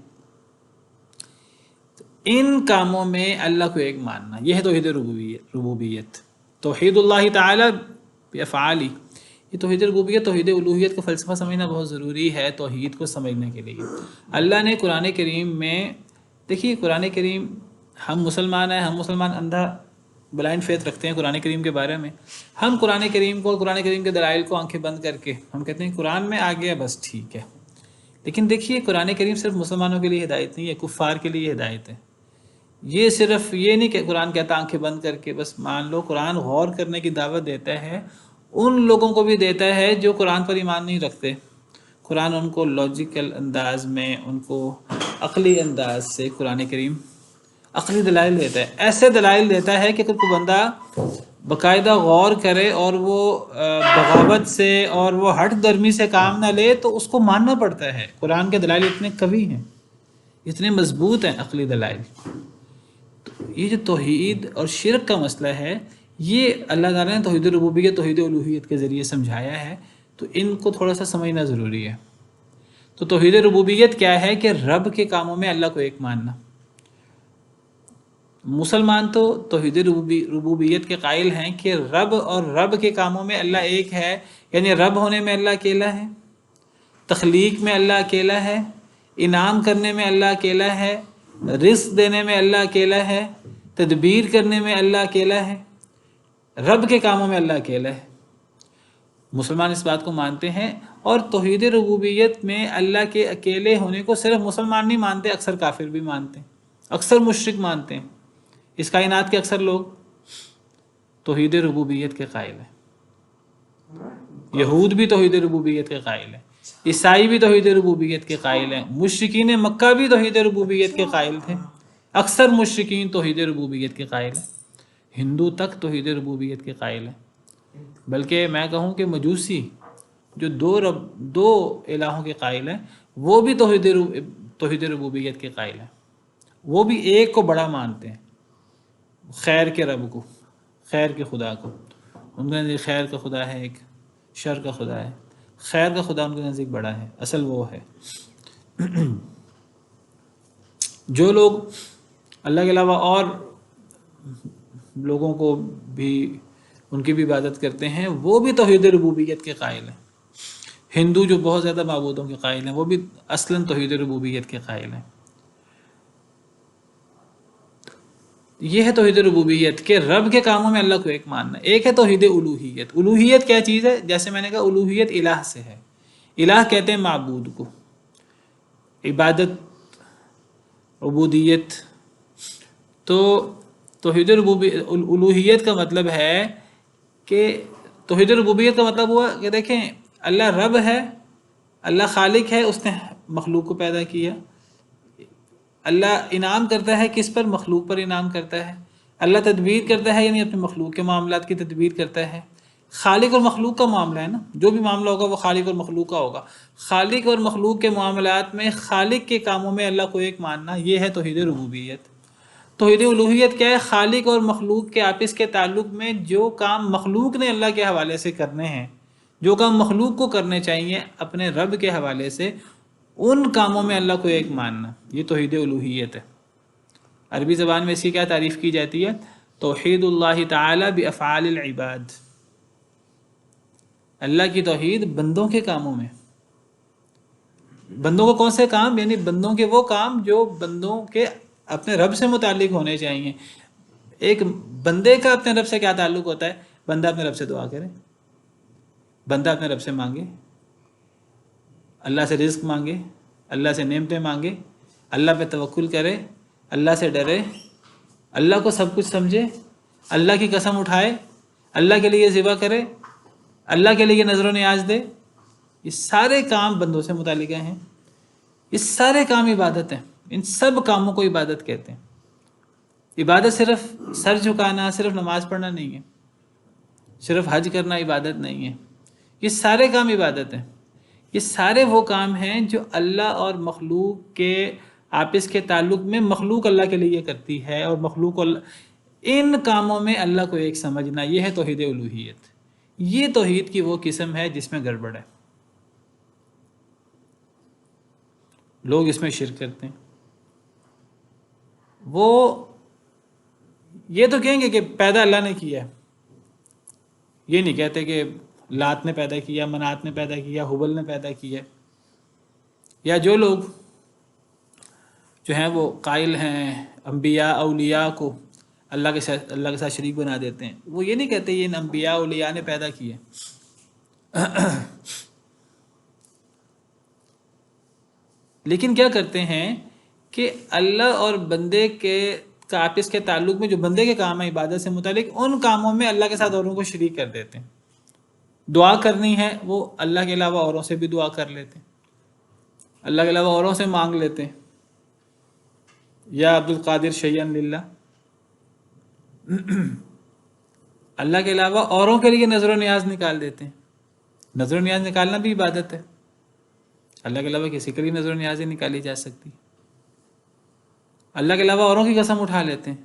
ان کاموں میں اللہ کو ایک ماننا، یہ ہے توحید ربوبیت۔ توحید اللہ تعالی بافعالہ، یہ توحید ربوبیت، توحید الوہیت کا فلسفہ سمجھنا بہت ضروری ہے توحید کو سمجھنے کے لیے۔ اللہ نے قرآن کریم میں، دیکھیے قرآن کریم، ہم مسلمان ہیں، ہم مسلمان اندھا بلائنڈ فیتھ رکھتے ہیں قرآن کریم کے بارے میں۔ ہم قرآن کریم کو، قرآن کریم کے دلائل کو آنکھیں بند کر کے ہم کہتے ہیں قرآن میں آ گیا بس ٹھیک ہے۔ لیکن دیکھیے قرآن کریم صرف مسلمانوں کے لیے ہدایت نہیں ہے، کفار کے لیے ہدایت ہے۔ یہ صرف یہ نہیں کہ قرآن کہتا آنکھیں بند کر کے بس مان لو، قرآن غور کرنے کی دعوت دیتا ہے، ان لوگوں کو بھی دیتا ہے جو قرآن پر ایمان نہیں رکھتے۔ قرآن ان کو لاجیکل انداز میں، ان کو عقلی انداز سے قرآن کریم عقلی دلائل دیتا ہے، ایسے دلائل دیتا ہے کہ اگر کوئی بندہ باقاعدہ غور کرے اور وہ بغاوت سے اور وہ ہٹ درمی سے کام نہ لے تو اس کو ماننا پڑتا ہے۔ قرآن کے دلائل اتنے قوی ہیں، اتنے مضبوط ہیں عقلی دلائل۔ یہ جو توحید اور شرک کا مسئلہ ہے، یہ اللہ تعالیٰ نے توحید ربوبیت، توحید الوہیت کے ذریعے سمجھایا ہے، تو ان کو تھوڑا سا سمجھنا ضروری ہے۔ تو توحید ربوبیت کیا ہے؟ کہ رب کے کاموں میں اللہ کو ایک ماننا۔ مسلمان تو توحید ربوبیت کے قائل ہیں کہ رب اور رب کے کاموں میں اللہ ایک ہے، یعنی رب ہونے میں اللہ اکیلا ہے، تخلیق میں اللہ اکیلا ہے، انعام کرنے میں اللہ اکیلا ہے، رزق دینے میں اللہ اکیلا ہے، تدبیر کرنے میں اللہ اکیلا ہے، رب کے کاموں میں اللہ اکیلا ہے۔ مسلمان اس بات کو مانتے ہیں، اور توحید ربوبیت میں اللہ کے اکیلے ہونے کو صرف مسلمان نہیں مانتے، اکثر کافر بھی مانتے ہیں، اکثر مشرک مانتے ہیں۔ اس کائنات کے اکثر لوگ توحید ربوبیت کے قائل ہیں، یہود بھی توحید ربوبیت کے قائل ہیں، عیسائی بھی توحید ربوبیت کے قائل ہیں، مشرکین مکہ بھی توحید ربوبیت کے قائل تھے، اکثر مشرکین توحید ربوبیت کے قائل ہیں، ہندو تک توحید ربوبیت کے قائل ہیں، بلکہ میں کہوں کہ مجوسی جو دو الہوں کے قائل ہیں وہ بھی توحید ربوبیت کے قائل ہیں، وہ بھی ایک کو بڑا مانتے ہیں، خیر کے رب کو، خیر کے خدا کو، ان کے نزدیک خیر کا خدا ہے، ایک شر کا خدا ہے، خیر کا خدا ان کے نزدیک بڑا ہے، اصل وہ ہے۔ جو لوگ اللہ کے علاوہ اور لوگوں کو بھی ان کی بھی عبادت کرتے ہیں وہ بھی توحید ربوبیت کے قائل ہیں، ہندو جو بہت زیادہ معبودوں کے قائل ہیں وہ بھی اصلاً توحید ربوبیت کے قائل ہیں۔ یہ ہے توحید ربوبیت کہ رب کے کاموں میں اللہ کو ایک ماننا۔ ایک ہے توحید الوہیت۔ الوہیت کیا چیز ہے؟ جیسے میں نے کہا الوہیت الہ سے ہے، الہ کہتے ہیں معبود کو، عبادت، عبودیت۔ تو توحید الوہیت کا مطلب ہے کہ توحید ربوبیت کا مطلب ہوا کہ دیکھیں اللہ رب ہے، اللہ خالق ہے، اس نے مخلوق کو پیدا کیا، اللہ انعام کرتا ہے کس پر؟ مخلوق پر انعام کرتا ہے، اللہ تدبیر کرتا ہے یعنی اپنے مخلوق کے معاملات کی تدبیر کرتا ہے۔ خالق اور مخلوق کا معاملہ ہے نا، جو بھی معاملہ ہوگا وہ خالق اور مخلوق کا ہوگا۔ خالق اور مخلوق کے معاملات میں خالق کے کاموں میں اللہ کو ایک ماننا، یہ ہے توحید ربوبیت۔ توحید الوہیت کیا ہے؟ خالق اور مخلوق کے آپس کے تعلق میں جو کام مخلوق نے اللہ کے حوالے سے کرنے ہیں، جو کام مخلوق کو کرنے چاہیے اپنے رب کے حوالے سے، ان کاموں میں اللہ کو ایک ماننا، یہ توحید الوہیت ہے۔ عربی زبان میں اس کی کیا تعریف کی جاتی ہے؟ توحید اللہ تعالی بافعال العباد، اللہ کی توحید بندوں کے کاموں میں۔ بندوں کو کون سے کام؟ یعنی بندوں کے وہ کام جو بندوں کے اپنے رب سے متعلق ہونے چاہیے۔ ایک بندے کا اپنے رب سے کیا تعلق ہوتا ہے؟ بندہ اپنے رب سے دعا کرے، بندہ اپنے رب سے مانگے، اللہ سے رزق مانگے، اللہ سے نعمتیں مانگے، اللہ پہ توکل کرے، اللہ سے ڈرے، اللہ کو سب کچھ سمجھے، اللہ کی قسم اٹھائے، اللہ کے لیے ذبح کرے، اللہ کے لیے نظر و نیاز دے۔ یہ سارے کام بندوں سے متعلق ہیں، یہ سارے کام عبادت ہیں، ان سب کاموں کو عبادت کہتے ہیں۔ عبادت صرف سر جھکانا، صرف نماز پڑھنا نہیں ہے، صرف حج کرنا عبادت نہیں ہے، یہ سارے کام عبادت ہیں۔ یہ سارے وہ کام ہیں جو اللہ اور مخلوق کے آپس کے تعلق میں مخلوق اللہ کے لیے کرتی ہے، اور مخلوق کو ان کاموں میں اللہ کو ایک سمجھنا، یہ ہے توحید الوہیت۔ یہ توحید کی وہ قسم ہے جس میں گڑبڑ ہے، لوگ اس میں شرک کرتے ہیں۔ وہ یہ تو کہیں گے کہ پیدا اللہ نے کیا ہے، یہ نہیں کہتے کہ لات نے پیدا کیا، منات نے پیدا کیا، حبل نے پیدا کیا۔ یا جو لوگ جو ہیں وہ قائل ہیں انبیاء اولیاء کو اللہ کے ساتھ شریک بنا دیتے ہیں، وہ یہ نہیں کہتے یہ انبیاء اولیاء نے پیدا کیے۔ لیکن کیا کرتے ہیں کہ اللہ اور بندے کے آپس کے تعلق میں جو بندے کے کام ہیں عبادت سے متعلق، ان کاموں میں اللہ کے ساتھ اوروں کو شریک کر دیتے ہیں۔ دعا کرنی ہے وہ اللہ کے علاوہ اوروں سے بھی دعا کر لیتے ہیں، اللہ کے علاوہ اوروں سے مانگ لیتے ہیں، یا عبد القادر شیئن للہ، اللہ کے علاوہ اوروں کے لیے نظر و نیاز نکال دیتے ہیں۔ نظر و نیاز نکالنا بھی عبادت ہے، اللہ کے علاوہ کسی کے لیے نظر و نیاز ہی نکالی جا سکتی۔ اللہ کے علاوہ اوروں کی قسم اٹھا لیتے ہیں،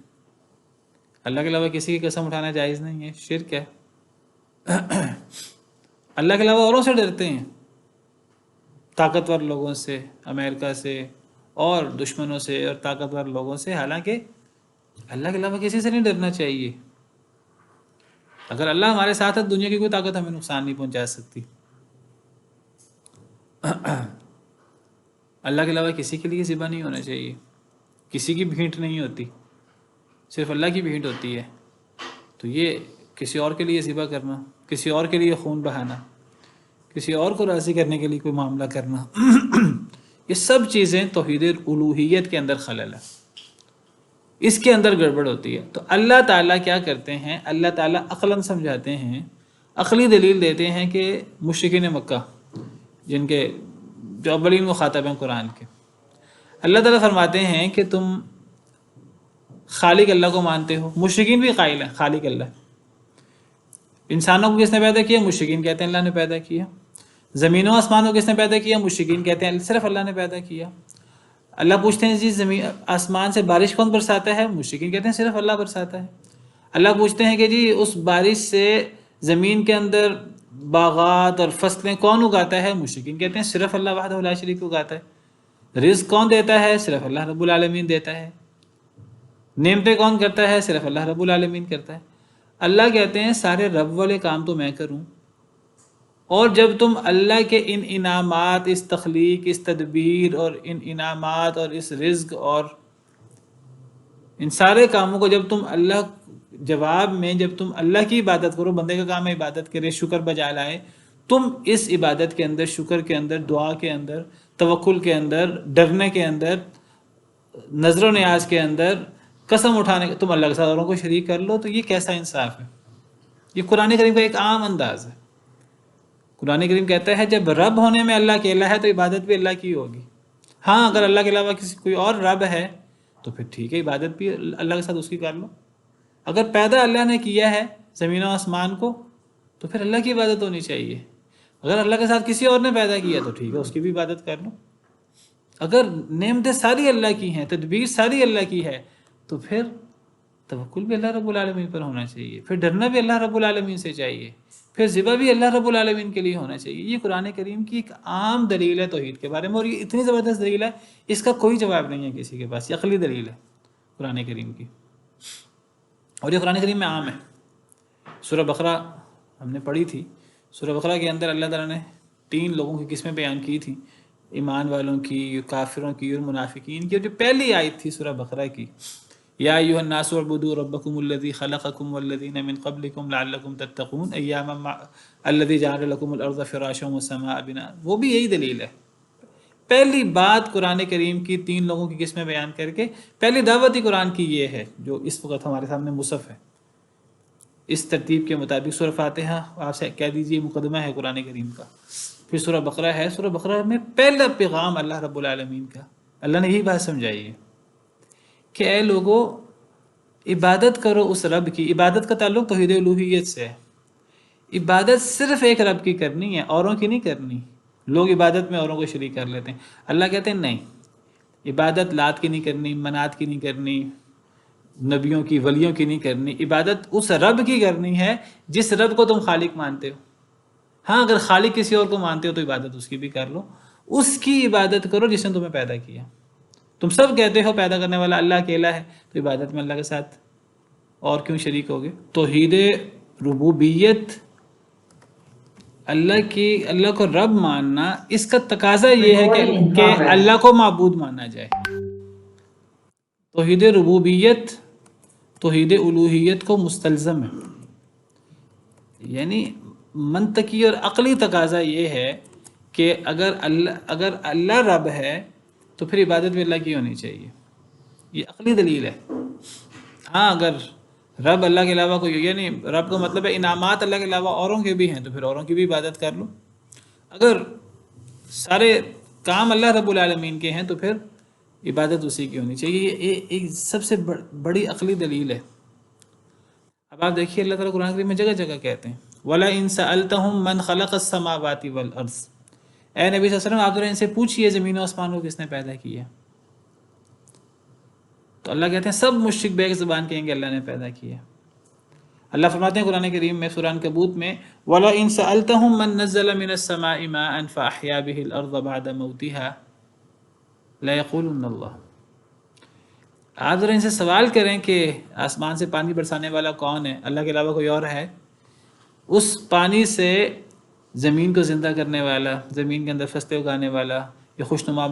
اللہ کے علاوہ کسی کی قسم اٹھانا جائز نہیں ہے، شرک ہے۔ اللہ کے علاوہ اوروں سے ڈرتے ہیں، طاقتور لوگوں سے، امریکہ سے اور دشمنوں سے اور طاقتور لوگوں سے، حالانکہ اللہ کے علاوہ کسی سے نہیں ڈرنا چاہیے۔ اگر اللہ ہمارے ساتھ ہے دنیا کی کوئی طاقت ہمیں نقصان نہیں پہنچا سکتی۔ اللہ کے علاوہ کسی کے لیے ذبح نہیں ہونا چاہیے، کسی کی بھینٹ نہیں ہوتی، صرف اللہ کی بھینٹ ہوتی ہے۔ تو یہ کسی اور کے لیے ذبح کرنا، کسی اور کے لیے خون بہانا، کسی اور کو راضی کرنے کے لیے کوئی معاملہ کرنا، یہ سب چیزیں توحید الوہیت کے اندر خلل ہے، اس کے اندر گڑبڑ ہوتی ہے۔ تو اللہ تعالیٰ کیا کرتے ہیں؟ اللہ تعالیٰ عقلاً سمجھاتے ہیں، عقلی دلیل دیتے ہیں کہ مشرکین مکہ جن کے جو اولین مخاطب ہیں قرآن کے. اللہ تعالیٰ فرماتے ہیں کہ تم خالق اللہ کو مانتے ہو. مشرکین بھی قائل ہیں خالق اللہ. انسانوں کو کس نے پیدا کیا؟ مشرکین کہتے ہیں اللہ نے پیدا کیا. زمین و آسمان کو کس نے پیدا کیا؟ مشرکین کہتے ہیں صرف اللہ نے پیدا کیا. اللہ پوچھتے ہیں جی زمین آسمان سے بارش کون برساتا ہے؟ مشرکین کہتے ہیں صرف اللہ برساتا ہے. اللہ پوچھتے ہیں کہ جی اس بارش سے زمین کے اندر باغات اور فصلیں کون اگاتا ہے؟ مشرکین کہتے ہیں صرف اللہ وحدہ لا شریک اگاتا ہے. رزق کون دیتا ہے؟ صرف اللہ رب العالمین دیتا ہے. نعمتیں کون کرتا ہے؟ صرف اللہ رب العالمین کرتا ہے. اللہ کہتے ہیں سارے رب والے کام تو میں کروں، اور جب تم اللہ کے ان انعامات، اس تخلیق، اس تدبیر اور ان انعامات اور اس رزق اور ان سارے کاموں کو جب تم اللہ جواب میں جب تم اللہ کی عبادت کرو، بندے کا کام ہے عبادت کرے، شکر بجا لائے، تم اس عبادت کے اندر، شکر کے اندر، دعا کے اندر، توکل کے اندر، ڈرنے کے اندر، نظر و نیاز کے اندر، قسم اٹھانے کے، تم اللہ کے ساتھ اوروں کو شریک کر لو، تو یہ کیسا انصاف ہے؟ یہ قرآن کریم کا ایک عام انداز ہے. قرآن کریم کہتا ہے جب رب ہونے میں اللہ اکیلا ہے تو عبادت بھی اللہ کی ہوگی. ہاں اگر اللہ کے علاوہ کوئی اور رب ہے تو پھر ٹھیک ہے، عبادت بھی اللہ کے ساتھ اس کی کر لو. اگر پیدا اللہ نے کیا ہے زمین و آسمان کو تو پھر اللہ کی عبادت ہونی چاہیے. اگر اللہ کے ساتھ کسی اور نے پیدا کیا تو ٹھیک ہے، اس کی بھی عبادت کر لو. اگر نعمتیں ساری اللہ کی ہیں، تدبیر ساری اللہ کی ہے، تو پھر توکل بھی اللہ رب العالمین پر ہونا چاہیے، پھر ڈرنا بھی اللہ رب العالمین سے چاہیے، پھر ذبح بھی اللہ رب العالمین کے لیے ہونا چاہیے. یہ قرآن کریم کی ایک عام دلیل ہے توحید کے بارے میں، اور یہ اتنی زبردست دلیل ہے اس کا کوئی جواب نہیں ہے کسی کے پاس. یہ عقلی دلیل ہے قرآن کریم کی، اور یہ قرآن کریم میں عام ہے. سورہ بقرہ ہم نے پڑھی تھی. سورہ بقرہ کے اندر اللہ تعالیٰ نے 3 لوگوں کی قسمیں بیان کی تھیں، ایمان والوں کی، کافروں کی اور منافقین کی. اور جو پہلی آیت تھی سورہ بقرہ کی، یا ایھا الناس اعبدوا ربکم الذی خلقکم والذین من قبلکم لعلکم تتقون ایاما الذی جعل لکم الارض فراشا والسماء بناء، وہ بھی یہی دلیل ہے. پہلی بات قرآن کریم کی 3 لوگوں کی قسمیں بیان کر کے پہلی دعوت ہی قرآن کی یہ ہے جو اس وقت ہمارے سامنے مصحف ہے. اس ترتیب کے مطابق سورہ فاتحہ آپ سے کہہ دیجیے مقدمہ ہے قرآن کریم کا، پھر سورہ بقرہ ہے. سورہ بقرہ میں پہلا پیغام اللہ رب العالمین کا، اللہ نے یہی بات سمجھائی ہے کہ اے لوگو عبادت کرو اس رب کی. عبادت کا تعلق توحید الوہیت سے ہے. عبادت صرف ایک رب کی کرنی ہے، اوروں کی نہیں کرنی. لوگ عبادت میں اوروں کو شریک کر لیتے ہیں. اللہ کہتے ہیں نہیں، عبادت لات کی نہیں کرنی، منات کی نہیں کرنی، نبیوں کی، ولیوں کی نہیں کرنی. عبادت اس رب کی کرنی ہے جس رب کو تم خالق مانتے ہو. ہاں اگر خالق کسی اور کو مانتے ہو تو عبادت اس کی بھی کر لو. اس کی عبادت کرو جس نے تمہیں پیدا کیا. تم سب کہتے ہو پیدا کرنے والا اللہ اکیلا ہے، تو عبادت میں اللہ کے ساتھ اور کیوں شریک ہوگے؟ توحید ربوبیت، اللہ کو رب ماننا، اس کا تقاضا یہ ہے کہ اللہ کو معبود مانا جائے. توحید ربوبیت توحید الوہیت کو مستلزم ہے. یعنی منطقی اور عقلی تقاضا یہ ہے کہ اگر اللہ رب ہے تو پھر عبادت بھی اللہ کی ہونی چاہیے. یہ عقلی دلیل ہے. ہاں اگر رب اللہ کے علاوہ کوئی، یعنی رب کا مطلب ہے انعامات اللہ کے علاوہ اوروں کے بھی ہیں تو پھر اوروں کی بھی عبادت کر لو. اگر سارے کام اللہ رب العالمین کے ہیں تو پھر عبادت اسی کی ہونی چاہیے. یہ ایک سب سے بڑی عقلی دلیل ہے. اب آپ دیکھیے اللہ تعالیٰ قرآن کریم میں جگہ جگہ کہتے ہیں وَلَئِن سَأَلْتَهُم مَّنْ خَلَقَ السَّمَاوَاتِ وَالْأَرْضِ، اے نبی صلی اللہ علیہ وسلم آپ ذرا ان سے پوچھئے زمین و آسمان کو کس نے پیدا کیا. تو اللہ کہتے ہیں سب مشرک بے ایک زبان کہیں گے اللہ نے پیدا کیا. اللہ فرماتے ہیں قرآن کریم میں سورہ عنکبوت میں وَلَئِن سَأَلْتَهُم مَّن نَّزَّلَ مِنَ السَّمَاءِ مَاءً فَأَحْيَا بِهِ الْأَرْضَ بَعْدَ مَوْتِهَا لَيَقُولُنَّ اللَّهُ. آپ ذرا ان سے سوال کریں کہ آسمان سے پانی برسانے والا کون ہے؟ اللہ کے علاوہ کوئی اور ہے؟ اس پانی سے زمین کو زندہ کرنے والا، زمین کے اندر فصلیں اگانے والا، یہ خوشنما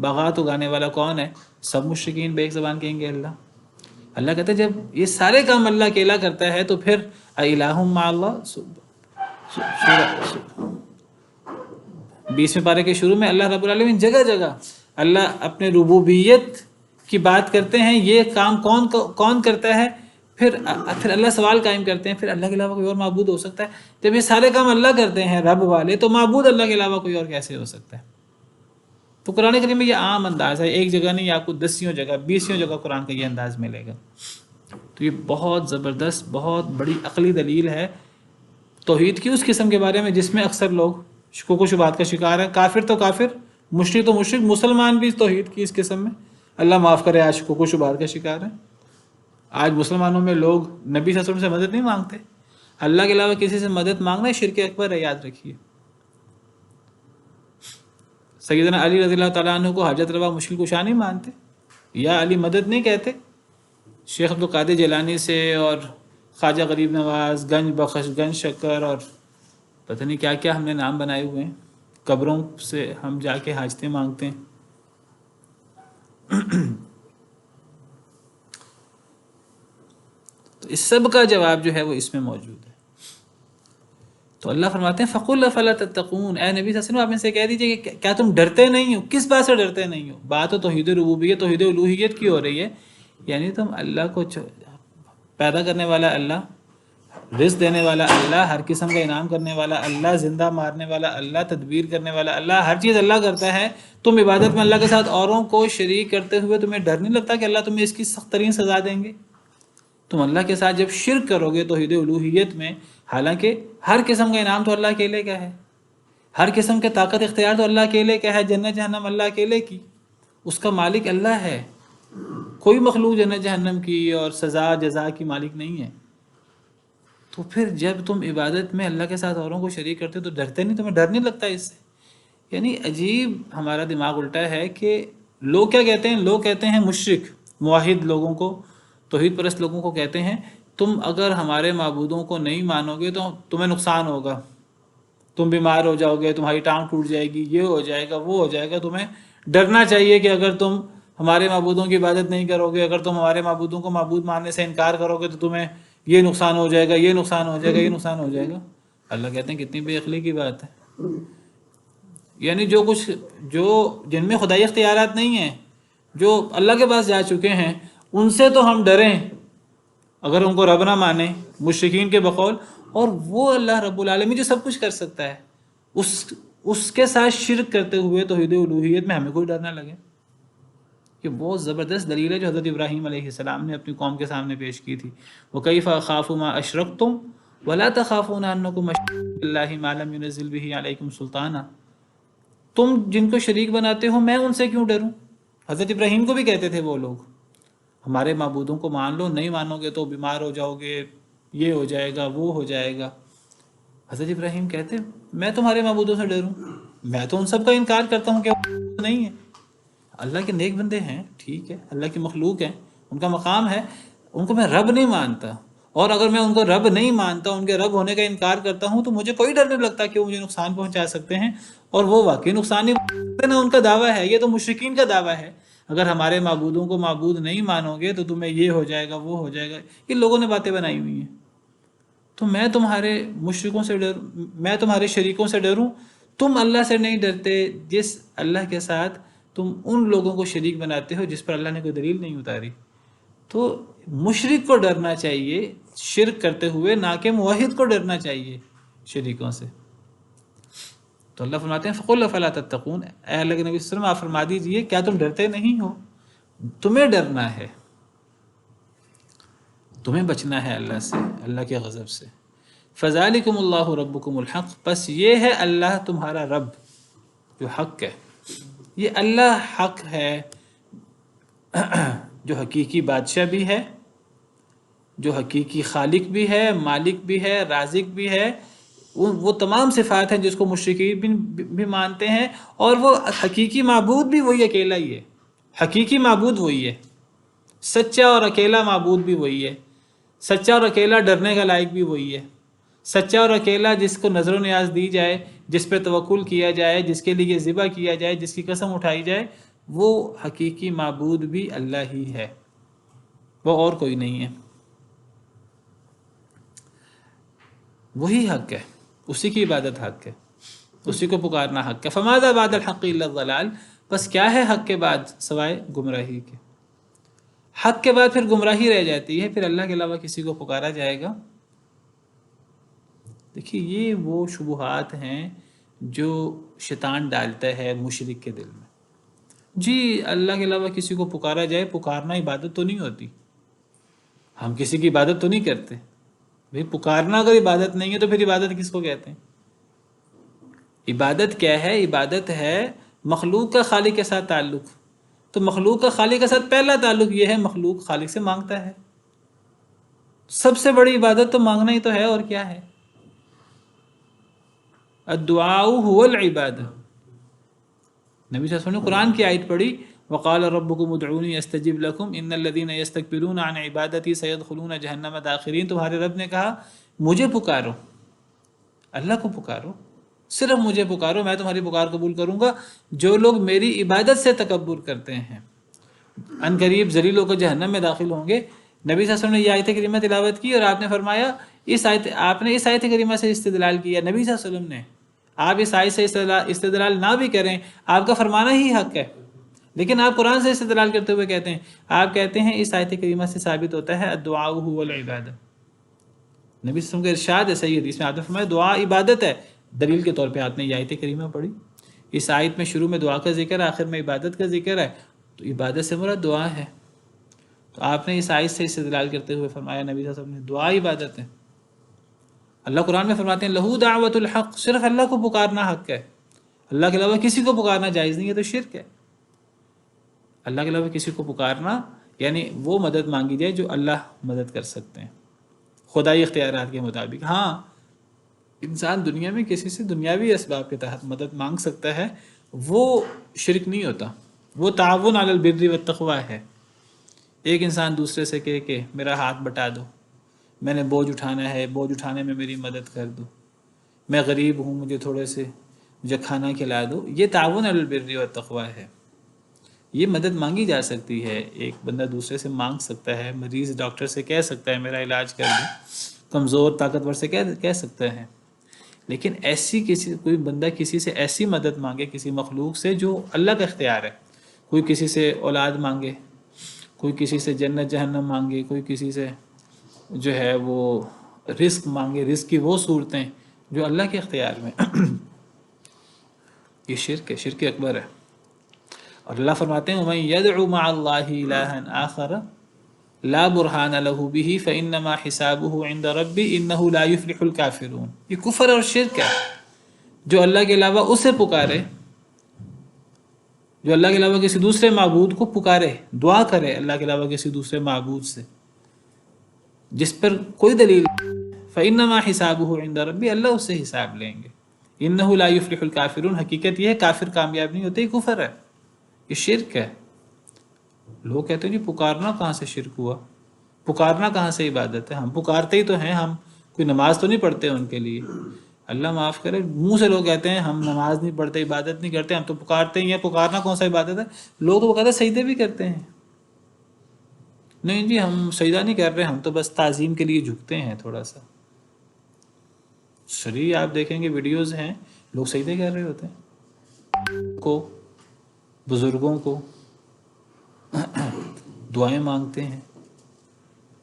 باغات اگانے والا کون ہے؟ سب مشرکین بے ایک زبان کہیں گے اللہ. اللہ کہتا ہے جب یہ سارے کام اللہ اکیلا کرتا ہے تو پھر اِلٰہٌ مع اللہ. 20ویں پارے کے شروع میں اللہ رب العالمین جگہ جگہ اللہ اپنے ربوبیت کی بات کرتے ہیں. یہ کام کون کرتا ہے؟ پھر اللہ سوال قائم کرتے ہیں پھر اللہ کے علاوہ کوئی اور معبود ہو سکتا ہے؟ جب یہ سارے کام اللہ کرتے ہیں رب والے، تو معبود اللہ کے علاوہ کوئی اور کیسے ہو سکتا ہے؟ تو قرآن کریم میں یہ عام انداز ہے، ایک جگہ نہیں، آپ کو 10 جگہ 20 جگہ قرآن کا یہ انداز ملے گا۔ تو یہ بہت زبردست، بہت بڑی عقلی دلیل ہے توحید کی اس قسم کے بارے میں جس میں اکثر لوگ شکوک و شبہات کا شکار ہیں۔ کافر تو کافر، مشرک تو مشرک، مسلمان بھی توحید کی اس قسم میں اللہ معاف کرے آج شکوک و شبہات کا شکار ہیں۔ آج مسلمانوں میں لوگ نبی صلی اللہ علیہ وسلم سے مدد نہیں مانگتے، اللہ کے علاوہ کسی سے مدد مانگنا شرک اکبر ہے، یاد رکھیے۔ سیدنا علی رضی اللہ تعالیٰ عنہ کو حاجت روا مشکل کشا نہیں مانتے، یا علی مدد نہیں کہتے۔ شیخ عبدالقادر جیلانی سے اور خواجہ غریب نواز، گنج بخش، گنج شکر اور پتہ نہیں کیا کیا ہم نے نام بنائے ہوئے ہیں، قبروں سے ہم جا کے حاجتیں مانگتے ہیں۔ تو اس سب کا جواب جو ہے وہ اس میں موجود ہے۔ تو اللہ فرماتے ہیں فَقُلْ أَفَلَا تَتَّقُونَ، اے نبی صلی اللہ علیہ وسلم آپ ان سے کہہ دیجئے کہ کیا تم ڈرتے نہیں ہو؟ کس بات سے ڈرتے نہیں ہو؟ بات تو توحید ربوبیت، توحید الوہیت کی ہو رہی ہے، یعنی تم اللہ کو پیدا کرنے والا اللہ، رزق دینے والا اللہ، ہر قسم کا انعام کرنے والا اللہ، زندہ مارنے والا اللہ، تدبیر کرنے والا اللہ، ہر چیز اللہ کرتا ہے۔ تم عبادت میں اللہ کے ساتھ اوروں کو شریک کرتے ہوئے تمہیں ڈر نہیں لگتا کہ اللہ تمہیں اس کی سخت ترین سزا دیں گے؟ تم اللہ کے ساتھ جب شرک کرو گے توحید الوہیت میں، حالانکہ ہر قسم کا انعام تو اللہ اکیلے کا ہے، ہر قسم کے طاقت اختیار تو اللہ اکیلے کا ہے، جنت جہنم اللہ اکیلے کی، اس کا مالک اللہ ہے، کوئی مخلوق جنت جہنم کی اور سزا جزا کی مالک نہیں ہے۔ تو پھر جب تم عبادت میں اللہ کے ساتھ اوروں کو شریک کرتے تو ڈرتے نہیں؟ تمہیں ڈر نہیں لگتا اس سے؟ یعنی عجیب ہمارا دماغ الٹا ہے کہ لوگ کیا کہتے ہیں، لوگ کہتے ہیں مشرک موحد لوگوں کو، توحید پرست لوگوں کو کہتے ہیں تم اگر ہمارے معبودوں کو نہیں مانو گے تو تمہیں نقصان ہوگا، تم بیمار ہو جاؤ گے، تمہاری ٹانگ ٹوٹ جائے گی، یہ ہو جائے گا، وہ ہو جائے گا، تمہیں ڈرنا چاہیے کہ اگر تم ہمارے معبودوں کی عبادت نہیں کرو گے، اگر تم ہمارے معبودوں کو معبود ماننے سے انکار کرو گے تو تمہیں یہ نقصان ہو جائے گا، یہ نقصان ہو جائے گا، یہ نقصان ہو جائے گا۔ اللہ کہتے ہیں کتنی بے عقلی کی بات ہے، یعنی جو جن میں خدائی اختیارات نہیں ہیں، جو اللہ کے پاس جا چکے ہیں، ان سے تو ہم ڈریں اگر ان کو رب نہ مانیں مشرکین کے بقول، اور وہ اللہ رب العالمین جو سب کچھ کر سکتا ہے اس کے ساتھ شرک کرتے ہوئے توحید الوہیت میں ہمیں کوئی ڈر نہ لگے۔ یہ بہت زبردست دلیل ہے جو حضرت ابراہیم علیہ السلام نے اپنی قوم کے سامنے پیش کی تھی۔ وَكَيْفَ أَخَافُ مَا أَشْرَكْتُمْ وَلَا تَخَافُونَ أَنَّكُمْ أَشْرَكْتُم بِاللَّهِ مَا لَمْ يُنَزِّلْ بِهِ عَلَيْكُمْ سُلْطَانًا، تم جن کو شریک بناتے ہو میں ان سے کیوں ڈروں؟ حضرت ابراہیم کو بھی کہتے تھے وہ لوگ ہمارے معبودوں کو مان لو، نہیں مانو گے تو بیمار ہو جاؤ گے، یہ ہو جائے گا، وہ ہو جائے گا۔ حضرت ابراہیم کہتے میں تمہارے معبودوں سے ڈروں؟ میں تو ان سب کا انکار کرتا ہوں کہ وہ نہیں ہے، اللہ کے نیک بندے ہیں، ٹھیک ہے، اللہ کی مخلوق ہیں، ان کا مقام ہے، ان کو میں رب نہیں مانتا، اور اگر میں ان کو رب نہیں مانتا، ان کے رب ہونے کا انکار کرتا ہوں تو مجھے کوئی ڈر نہیں لگتا کہ وہ مجھے نقصان پہنچا سکتے ہیں، اور وہ واقعی نقصان نہیں پہنچاتے، نہ ان کا دعویٰ ہے، یہ تو مشرکین کا دعویٰ ہے اگر ہمارے معبودوں کو معبود نہیں مانو گے تو تمہیں یہ ہو جائے گا، وہ ہو جائے گا۔ یہ لوگوں نے باتیں بنائی ہوئی ہیں۔ تو میں تمہارے مشرکوں سے میں تمہارے شریکوں سے ڈروں؟ تم اللہ سے نہیں ڈرتے جس اللہ کے ساتھ تم ان لوگوں کو شریک بناتے ہو جس پر اللہ نے کوئی دلیل نہیں اتاری۔ تو مشرک کو ڈرنا چاہیے شرک کرتے ہوئے، نہ کہ موحد کو ڈرنا چاہیے شریکوں سے۔ تو اللہ فرماتے ہیں فَقُلْ أَفَلَا تَتَّقُونَ، اے اللہ کے نبی صلی اللہ علیہ وسلم آپ فرما دیجئے کیا تم ڈرتے نہیں ہو؟ تمہیں ڈرنا ہے، تمہیں بچنا ہے اللہ سے، اللہ کے غضب سے۔ فَذَلِكُمُ اللَّهُ رَبُّكُمُ الْحَقُّ، بس یہ ہے اللہ تمہارا رب جو حق ہے، یہ اللہ حق ہے جو حقیقی بادشاہ بھی ہے، جو حقیقی خالق بھی ہے، مالک بھی ہے، رازق بھی ہے، وہ تمام صفات ہیں جس کو مشرکین بھی مانتے ہیں، اور وہ حقیقی معبود بھی وہی اکیلا ہی ہے، حقیقی معبود وہی ہے، سچا اور اکیلا معبود بھی وہی ہے، سچا اور اکیلا ڈرنے کا لائق بھی وہی ہے، سچا اور اکیلا جس کو نظر و نیاز دی جائے، جس پہ توکل کیا جائے، جس کے لیے ذبح کیا جائے، جس کی قسم اٹھائی جائے، وہ حقیقی معبود بھی اللہ ہی ہے، وہ اور کوئی نہیں ہے، وہی حق ہے، اسی کی عبادت حق ہے، اسی کو پکارنا حق ہے۔ فَمَاذَا بَعْدَ الْحَقِّ إِلَّا الضَّلَالُ، بس کیا ہے حق کے بعد سوائے گمراہی کے۔ حق کے بعد پھر گمراہی رہ جاتی ہے، پھر اللہ کے علاوہ کسی کو پکارا جائے گا۔ دیکھیے یہ وہ شبہات ہیں جو شیطان ڈالتا ہے مشرک کے دل میں۔ جی اللہ کے علاوہ کسی کو پکارا جائے، پکارنا عبادت تو نہیں ہوتی، ہم کسی کی عبادت تو نہیں کرتے بھئی۔ پکارنا اگر عبادت نہیں ہے تو پھر عبادت کس کو کہتے ہیں؟ عبادت کیا ہے؟ عبادت ہے مخلوق کا خالق کے ساتھ تعلق۔ تو مخلوق کا خالق کے ساتھ پہلا تعلق یہ ہے، مخلوق خالق سے مانگتا ہے۔ سب سے بڑی عبادت تو مانگنا ہی تو ہے، اور کیا ہے؟ الدعاء هو العبادہ۔ نبی صلی اللہ علیہ وسلم نے قرآن کی آیت پڑھی، وقال ربکم ادعونی استجب لکم ان الذین یستکبرون عن عبادتی سیدخلون جہنم داخرین۔ تمہارے رب نے کہا مجھے پکارو، اللہ کو پکارو، صرف مجھے پکارو، میں تمہاری پکار قبول کروں گا۔ جو لوگ میری عبادت سے تکبر کرتے ہیں ان قریب ذلیل ہو کر جہنم میں داخل ہوں گے۔ نبی صلی اللہ علیہ وسلم نے یہ آیت کریمہ تلاوت کی اور آپ نے فرمایا آپ نے اس آیت کریمہ سے استدلال کیا، نبی صلی اللہ علیہ وسلم نے۔ آپ اس آیت سے استدلال نہ بھی کریں، آپ کا فرمانا ہی حق ہے، لیکن آپ قرآن سے استدلال کرتے ہوئے کہتے ہیں، آپ کہتے ہیں اس آیت کریمہ سے ثابت ہوتا ہے الدعاء هو العبادہ۔ نبی صلی اللہ علیہ وسلم کا ارشاد ہے صحیح حدیث میں، آپ نے فرمایا دعا عبادت ہے۔ دلیل کے طور پہ آپ نے یہ آیت کریمہ پڑھی، اس آیت میں شروع میں دعا کا ذکر ہے، آخر میں عبادت کا ذکر ہے، تو عبادت سے مراد دعا ہے۔ تو آپ نے اس آیت سے استدلال کرتے ہوئے فرمایا نبی صلی اللہ علیہ وسلم نے دعا عبادت ہے۔ اللہ قرآن میں فرماتے ہیں لہو دعوت الحق، صرف اللہ کو پکارنا حق ہے، اللہ کے علاوہ کسی کو پکارنا جائز نہیں ہے، تو شرک ہے۔ اللہ کے علاوہ کسی کو پکارنا یعنی وہ مدد مانگی جائے جو اللہ مدد کر سکتے ہیں خدائی اختیارات کے مطابق۔ ہاں انسان دنیا میں کسی سے دنیاوی اسباب کے تحت مدد مانگ سکتا ہے، وہ شرک نہیں ہوتا، وہ تعاون علی البر والتقوی ہے۔ ایک انسان دوسرے سے کہے کہ میرا ہاتھ بٹا دو، میں نے بوجھ اٹھانا ہے، بوجھ اٹھانے میں میری مدد کر دو، میں غریب ہوں مجھے کھانا کھلا دو، یہ تعاون علی البر والتقوی ہے۔ یہ مدد مانگی جا سکتی ہے، ایک بندہ دوسرے سے مانگ سکتا ہے، مریض ڈاکٹر سے کہہ سکتا ہے میرا علاج کر دو، کمزور طاقتور سے کہہ سکتا ہے، لیکن کوئی بندہ کسی سے ایسی مدد مانگے کسی مخلوق سے جو اللہ کا اختیار ہے، کوئی کسی سے اولاد مانگے، کوئی کسی سے جنت جہنم مانگے، کوئی کسی سے جو ہے وہ رزق مانگے، رزق کی وہ صورتیں جو اللہ کے اختیار میں، یہ شرک ہے، شرک اکبر ہے۔ اور اللہ فرماتے ہیں وَمَن يَدْعُ مَعَ اللَّهِ إِلَٰهًا آخَرَ لَا بُرْهَانَ لَهُ بِهِ فَإِنَّمَا حِسَابُهُ عِندَ رَبِّهِ إِنَّهُ لَا يُفْلِحُ الْكَافِرُونَ۔ یہ کفر اور شرک ہے، جو اللہ کے علاوہ اسے پکارے، جو اللہ کے علاوہ کسی دوسرے معبود کو پکارے، دعا کرے اللہ کے علاوہ کسی دوسرے معبود سے جس پر کوئی دلیل فَإِنَّمَا حِسَابُهُ عِندَ رَبِّهِ، اللہ اس سے حساب لیں گے۔ إِنَّهُ لَا يُفْلِحُ الْكَافِرُونَ، حقیقت یہ ہے کافر کامیاب نہیں ہوتے، یہ کفر ہے، یہ شرک ہے۔ لوگ کہتے ہیں جی پکارنا کہاں سے شرک ہوا، پکارنا کہاں سے عبادت ہے؟ ہم پکارتے ہی تو ہیں، ہم کوئی نماز تو نہیں پڑھتے ان کے لیے، اللہ معاف کرے، منہ سے لوگ کہتے ہیں ہم نماز نہیں پڑھتے، عبادت نہیں کرتے، ہم تو پکارتے ہی ہیں، پکارنا کون سا عبادت ہے؟ لوگ تو کہتے ہیں سجدے بھی کرتے ہیں، نہیں جی ہم سجدہ نہیں کر رہے، ہم تو بس تعظیم کے لیے جھکتے ہیں تھوڑا سا۔ شریع آپ دیکھیں گے ویڈیوز ہیں، لوگ سجدے کر رہے ہوتے ہیں، کو بزرگوں کو دعائیں مانگتے ہیں،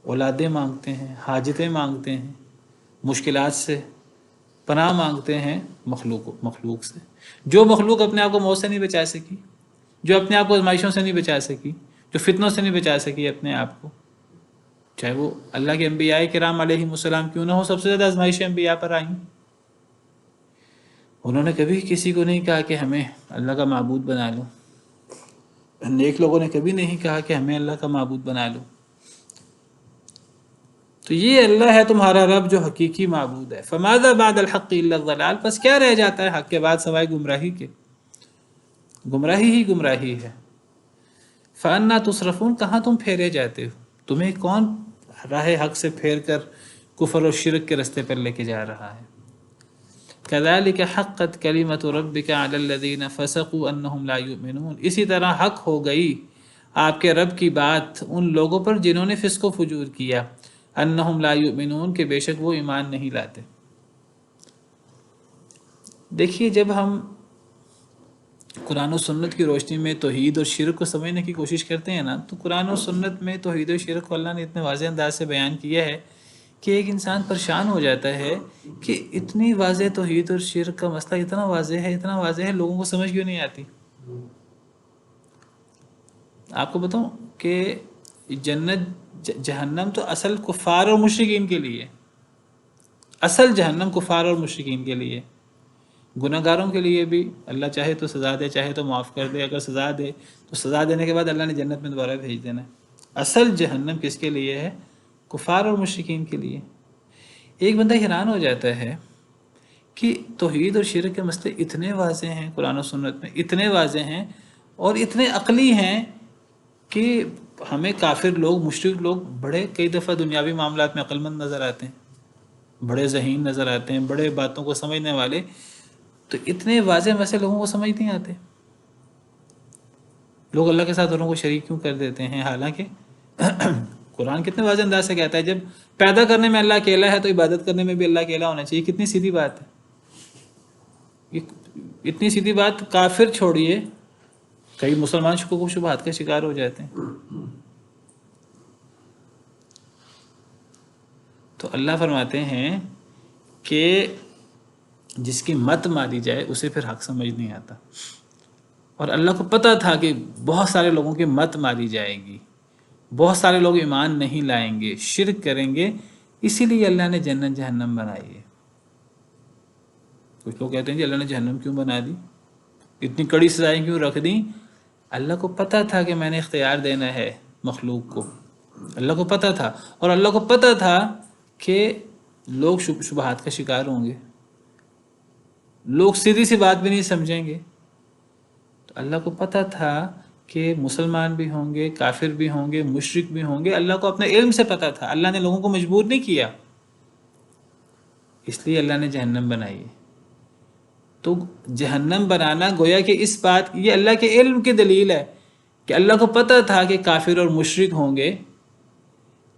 اولادیں مانگتے ہیں، حاجتیں مانگتے ہیں، مشکلات سے پناہ مانگتے ہیں مخلوق سے، جو مخلوق اپنے آپ کو موت سے نہیں بچا سکی، جو اپنے آپ کو آزمائشوں سے نہیں بچا سکی، جو فتنوں سے نہیں بچا سکی اپنے آپ کو، چاہے وہ اللہ کے انبیاء کرام علیہم السلام کیوں نہ ہو، سب سے زیادہ آزمائشیں انبیاء پر آئیں، انہوں نے کبھی کسی کو نہیں کہا کہ ہمیں اللہ کا معبود بنا لو، نیک لوگوں نے کبھی نہیں کہا کہ ہمیں اللہ کا معبود بنا لو۔ تو یہ اللہ ہے تمہارا رب جو حقیقی معبود ہے۔ فماذا بعد الحق الا الضلال، پس کیا رہ جاتا ہے حق کے بعد سوائے گمراہی کے، گمراہی ہی گمراہی ہے۔ فانا تصرفون، کہاں تم پھیرے جاتے ہو، تمہیں کون راہ حق سے پھیر کر کفر و شرک کے رستے پر لے کے جا رہا ہے۔ کذالک حقت کلمۃ ربک علی الذین فسقوا انہم لا یؤمنون، اسی طرح حق ہو گئی آپ کے رب کی بات ان لوگوں پر جنہوں نے فسق و فجور کیا، انہم لا یؤمنون، کہ بے شک وہ ایمان نہیں لاتے۔ دیکھیے جب ہم قرآن و سنت کی روشنی میں توحید اور شرک کو سمجھنے کی کوشش کرتے ہیں نا، تو قرآن و سنت میں توحید و شرک کو اللہ نے اتنے واضح انداز سے بیان کیا ہے کہ ایک انسان پریشان ہو جاتا ہے کہ اتنی واضح توحید اور شرک کا مسئلہ اتنا واضح ہے، لوگوں کو سمجھ کیوں نہیں آتی؟ آپ کو بتاؤں کہ جنت جہنم تو اصل کفار اور مشرکین کے لیے، اصل جہنم کفار اور مشرکین کے لیے، گناہ گاروں کے لیے بھی اللہ چاہے تو سزا دے، چاہے تو معاف کر دے، اگر سزا دے تو سزا دینے کے بعد اللہ نے جنت میں دوبارہ بھیج دینا ہے۔ اصل جہنم کس کے لیے ہے؟ کفار اور مشرکین کے لیے۔ ایک بندہ حیران ہو جاتا ہے کہ توحید اور شرک کے مسئلے اتنے واضح ہیں قرآن و سنت میں، اتنے واضح ہیں اور اتنے عقلی ہیں کہ ہمیں کافر لوگ، مشرک لوگ بڑے کئی دفعہ دنیاوی معاملات میں عقل مند نظر آتے ہیں، بڑے ذہین نظر آتے ہیں، بڑے باتوں کو سمجھنے والے، تو اتنے واضح مسئلے لوگوں کو سمجھ نہیں آتے۔ لوگ اللہ کے ساتھ اوروں کو شریک کیوں کر دیتے ہیں؟ حالانکہ قرآن کتنے واضح انداز سے کہتا ہے جب پیدا کرنے میں اللہ اکیلا ہے تو عبادت کرنے میں بھی اللہ اکیلا ہونا چاہیے۔ کتنی سیدھی بات ہے، اتنی سیدھی بات کافر چھوڑیے، کئی مسلمان شکوک و شبہات کا شکار ہو جاتے ہیں۔ تو اللہ فرماتے ہیں کہ جس کی مت ماری جائے اسے پھر حق سمجھ نہیں آتا، اور اللہ کو پتہ تھا کہ بہت سارے لوگوں کی مت ماری جائے گی، بہت سارے لوگ ایمان نہیں لائیں گے، شرک کریں گے، اسی لیے اللہ نے جنت جہنم بنائی ہے۔ کچھ لوگ کہتے ہیں جی اللہ نے جہنم کیوں بنا دی، اتنی کڑی سزائیں کیوں رکھ دیں؟ اللہ کو پتہ تھا کہ میں نے اختیار دینا ہے مخلوق کو، اللہ کو پتہ تھا، اور اللہ کو پتہ تھا کہ لوگ شبہات کا شکار ہوں گے، لوگ سیدھی سی بات بھی نہیں سمجھیں گے۔ تو اللہ کو پتہ تھا کہ مسلمان بھی ہوں گے، کافر بھی ہوں گے، مشرک بھی ہوں گے، اللہ کو اپنے علم سے پتہ تھا، اللہ نے لوگوں کو مجبور نہیں کیا، اس لیے اللہ نے جہنم بنائی ہے۔ تو جہنم بنانا گویا کہ اس بات، یہ اللہ کے علم کی دلیل ہے کہ اللہ کو پتہ تھا کہ کافر اور مشرک ہوں گے،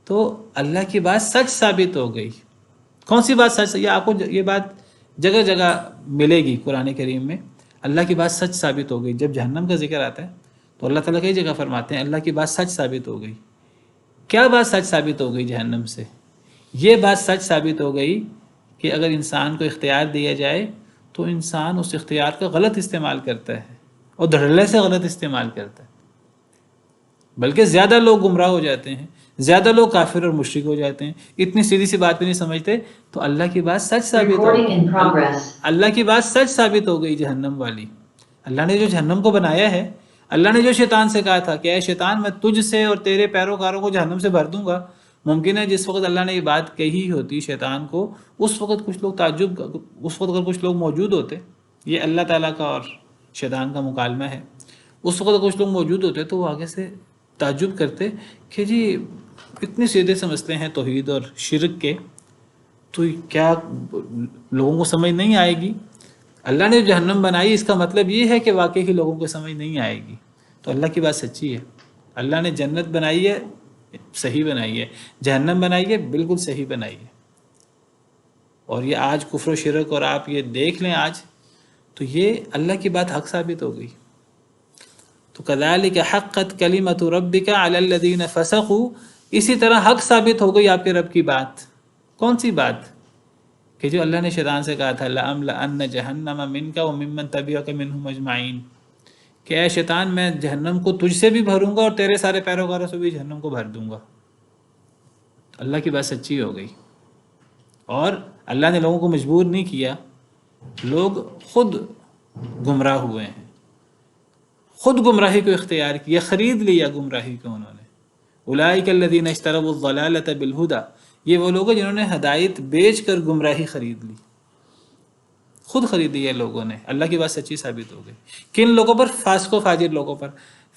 تو اللہ کی بات سچ ثابت ہو گئی۔ کون سی بات سچ؟ یہ آپ کو یہ بات جگہ جگہ ملے گی قرآن کریم میں، اللہ کی بات سچ ثابت ہو گئی۔ جب جہنم کا ذکر آتا ہے تو اللہ تعالیٰ کئی جگہ فرماتے ہیں اللہ کی بات سچ ثابت ہو گئی۔ کیا بات سچ ثابت ہو گئی جہنم سے؟ یہ بات سچ ثابت ہو گئی کہ اگر انسان کو اختیار دیا جائے تو انسان اس اختیار کا غلط استعمال کرتا ہے، اور دھڑلے سے غلط استعمال کرتا ہے، بلکہ زیادہ لوگ گمراہ ہو جاتے ہیں، زیادہ لوگ کافر اور مشرک ہو جاتے ہیں، اتنی سیدھی سی بات بھی نہیں سمجھتے، تو اللہ کی بات سچ ثابت ہو گئی۔ اللہ کی بات سچ ثابت ہو گئی جہنم والی۔ اللہ نے جو جہنم کو بنایا ہے، اللہ نے جو شیطان سے کہا تھا کہ اے شیطان میں تجھ سے اور تیرے پیروکاروں کو جہنم سے بھر دوں گا، ممکن ہے جس وقت اللہ نے یہ بات کہی ہوتی شیطان کو، اس وقت کچھ لوگ تعجب، اس وقت اگر کچھ لوگ موجود ہوتے، یہ اللہ تعالیٰ کا اور شیطان کا مکالمہ ہے، اس وقت کچھ لوگ موجود ہوتے تو وہ آگے سے تعجب کرتے کہ جی اتنے سیدھے سے مسئلے ہیں توحید اور شرک کے، تو کیا لوگوں کو سمجھ نہیں آئے گی؟ اللہ نے جہنم بنائی، اس کا مطلب یہ ہے کہ واقعی ہی لوگوں کو سمجھ نہیں آئے گی۔ تو اللہ کی بات سچی ہے، اللہ نے جنت بنائی ہے، صحیح بنائی ہے، جہنم بنائی ہے، بالکل صحیح بنائی ہے۔ اور یہ آج کفر و شرک، اور آپ یہ دیکھ لیں آج، تو یہ اللہ کی بات حق ثابت ہو گئی۔ تو کذالک حقت کلمۃ ربک علی الذین فسقوا، اسی طرح حق ثابت ہو گئی آپ کے رب کی بات۔ کون سی بات؟ کہ جو اللہ نے شیطان سے کہا تھا لَأَمْلَأَنَّ جَهَنَّمَ مِنْكَ وَمِمَّنْ تَبِعَكَ مِنْهُمْ أَجْمَعِينَ، کہ اے شیطان میں جہنم کو تجھ سے بھی بھروں گا اور تیرے سارے پیروکاروں سے بھی جہنم کو بھر دوں گا۔ اللہ کی بات سچی ہو گئی، اور اللہ نے لوگوں کو مجبور نہیں کیا، لوگ خود گمراہ ہوئے ہیں، خود گمراہی کو اختیار کیا، خرید لیا گمراہی کو انہوں نے۔ اولئک الذین اشتروا الضلالۃ بالہدی، یہ وہ لوگ ہیں جنہوں نے ہدایت بیچ کر گمراہی خرید لی، خود خریدی ہے لوگوں نے۔ اللہ کی بات سچی ثابت ہو گئی۔ کن لوگوں پر؟ فاسق و فاجر لوگوں پر۔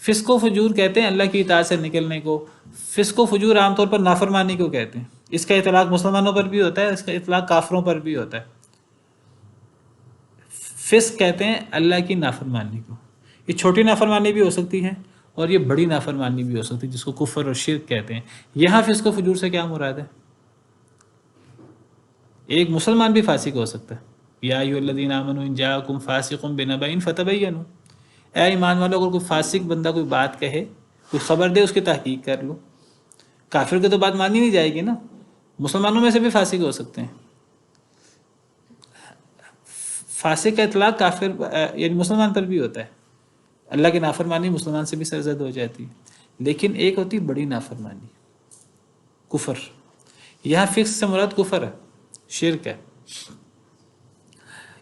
فسق و فجور کہتے ہیں اللہ کی اطاعت سے نکلنے کو، فسق و فجور عام طور پر نافرمانی کو کہتے ہیں۔ اس کا اطلاق مسلمانوں پر بھی ہوتا ہے، اس کا اطلاق کافروں پر بھی ہوتا ہے۔ فسق کہتے ہیں اللہ کی نافرمانی کو، یہ چھوٹی نافرمانی بھی ہو سکتی ہے اور یہ بڑی نافرمانی بھی ہو سکتی ہے، جس کو کفر اور شرک کہتے ہیں۔ یہاں فسق و فجور سے کیا مراد ہے؟ ایک مسلمان بھی فاسق ہو سکتا ہے۔ یا ایھا الذین آمنوا ان جاءکم فاسق بنبأ فتبینوا، اے ایمان والو اگر کوئی فاسق بندہ کوئی بات کہے، کوئی خبر دے، اس کی تحقیق کر لو۔ کافر کی تو بات مانی نہیں جائے گی نا، مسلمانوں میں سے بھی فاسق ہو سکتے ہیں۔ فاسق کا اطلاق کافر یعنی مسلمان پر بھی ہوتا ہے، اللہ کی نافرمانی مسلمان سے بھی سرزد ہو جاتی ہے، لیکن ایک ہوتی بڑی نافرمانی، کفر۔ یہاں فسق سے مراد کفر ہے، شرک ہے۔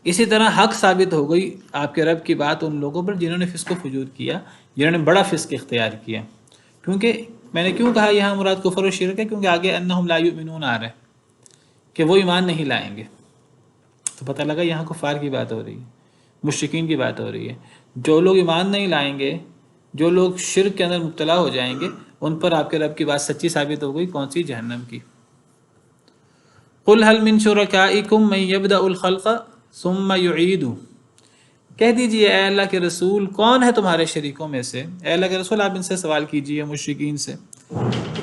اسی طرح حق ثابت ہو گئی آپ کے رب کی بات ان لوگوں پر جنہوں نے فسق و فجور کیا، جنہوں نے بڑا فسق اختیار کیا۔ کیونکہ میں نے کیوں کہا یہاں مراد کفر و شرک ہے؟ کیونکہ آگے انہم لا یؤمنون آ رہا ہے کہ وہ ایمان نہیں لائیں گے، تو پتہ لگا یہاں کفار کی بات ہو رہی ہے، مشرکین کی بات ہو رہی ہے۔ جو لوگ ایمان نہیں لائیں گے، جو لوگ شرک کے اندر مبتلا ہو جائیں گے، ان پر آپ کے رب کی بات سچی ثابت ہو گئی۔ کون سی؟ جہنم کی۔ قل هل من شرکائکم من یبدأ الخلق ثم یعیدہ، کہہ دیجئے اے اللہ کے رسول کون ہے تمہارے شریکوں میں سے، اے اللہ کے رسول آپ ان سے سوال کیجئے مشرکین سے،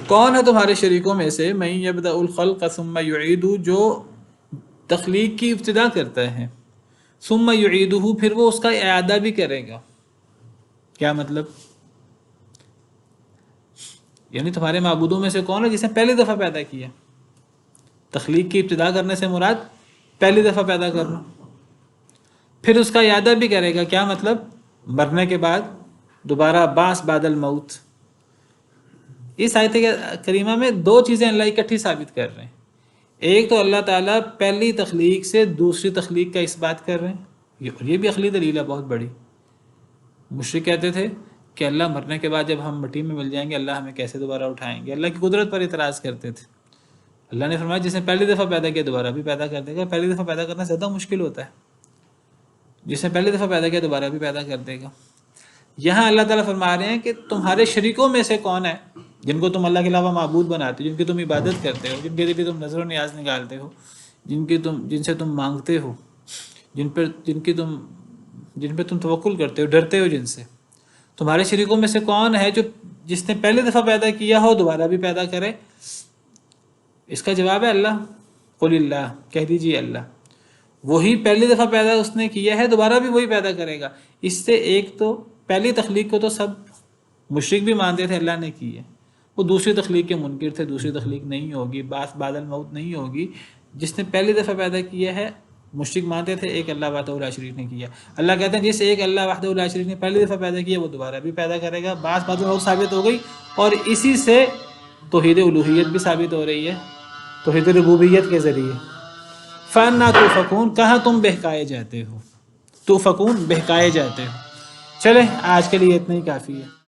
کون ہے تمہارے شریکوں میں سے من یبدأ الخلق ثم یعیدہ، جو تخلیق کی ابتدا کرتا ہے، ثم یعیدہ پھر وہ اس کا اعادہ بھی کرے گا۔ کیا مطلب؟ یعنی تمہارے معبودوں میں سے کون ہے جس نے پہلی دفعہ پیدا کیا؟ تخلیق کی ابتدا کرنے سے مراد پہلی دفعہ پیدا کرنا، پھر اس کا اعادہ بھی کرے گا۔ کیا مطلب؟ مرنے کے بعد دوبارہ بعث بعد الموت۔ اس آیت کریمہ میں دو چیزیں اللہ اکٹھی ثابت کر رہے ہیں۔ ایک تو اللہ تعالیٰ پہلی تخلیق سے دوسری تخلیق کا اس بات کر رہے ہیں، یہ بھی عقلی دلیل ہے بہت بڑی۔ مشرک کہتے تھے کہ اللہ مرنے کے بعد جب ہم مٹی میں مل جائیں گے، اللہ ہمیں کیسے دوبارہ اٹھائیں گے؟ اللہ کی قدرت پر اعتراض کرتے تھے۔ اللہ نے فرمایا جس نے پہلی دفعہ پیدا کیا دوبارہ بھی پیدا کر دے گا۔ پہلی دفعہ پیدا کرنا زیادہ مشکل ہوتا ہے، جس نے پہلی دفعہ پیدا کیا دوبارہ بھی پیدا کر دے گا۔ یہاں اللہ تعالیٰ فرما رہے ہیں کہ تمہارے شریکوں میں سے کون ہے جن کو تم اللہ کے علاوہ معبود بناتے ہو، جن کی تم عبادت کرتے ہو، جن کے لیے تم نظر و نیاز نکالتے ہو، جن سے تم مانگتے ہو، جن پہ تم توکل کرتے ہو، ڈرتے ہو جن سے۔ تمہارے شریکوں میں سے کون ہے جو جس نے پہلی دفعہ پیدا کیا ہو دوبارہ بھی پیدا کرے؟ اس کا جواب ہے اللہ۔ قل اللہ، کہہ دیجیے اللہ، وہی پہلی دفعہ پیدا اس نے کیا ہے، دوبارہ بھی وہی پیدا کرے گا۔ اس سے ایک تو پہلی تخلیق کو تو سب مشرک بھی مانتے تھے اللہ نے کی ہے، وہ دوسری تخلیق کے منکر تھے، دوسری تخلیق نہیں ہوگی، بعث بعد الموت نہیں ہوگی۔ جس نے پہلی دفعہ پیدا کیا ہے مشرک مانتے تھے ایک اللہ وحدہ لا شریک نے کیا۔ اللہ کہتے ہیں جس ایک اللہ وحدہ لا شریک نے پہلی دفعہ پیدا کیا وہ دوبارہ بھی پیدا کرے گا۔ بعث بعد الموت ثابت ہو گئی، اور اسی سے توحید الوہیت بھی ثابت ہو رہی ہے، توحید ربوبیت کے ذریعے۔ فَأَنَّىٰ تُؤْفَكُونَ، کہاں تم بہکائے جاتے ہو، تُؤْفَكُونَ بہکائے جاتے ہو۔ چلیں آج کے لیے اتنا ہی کافی ہے۔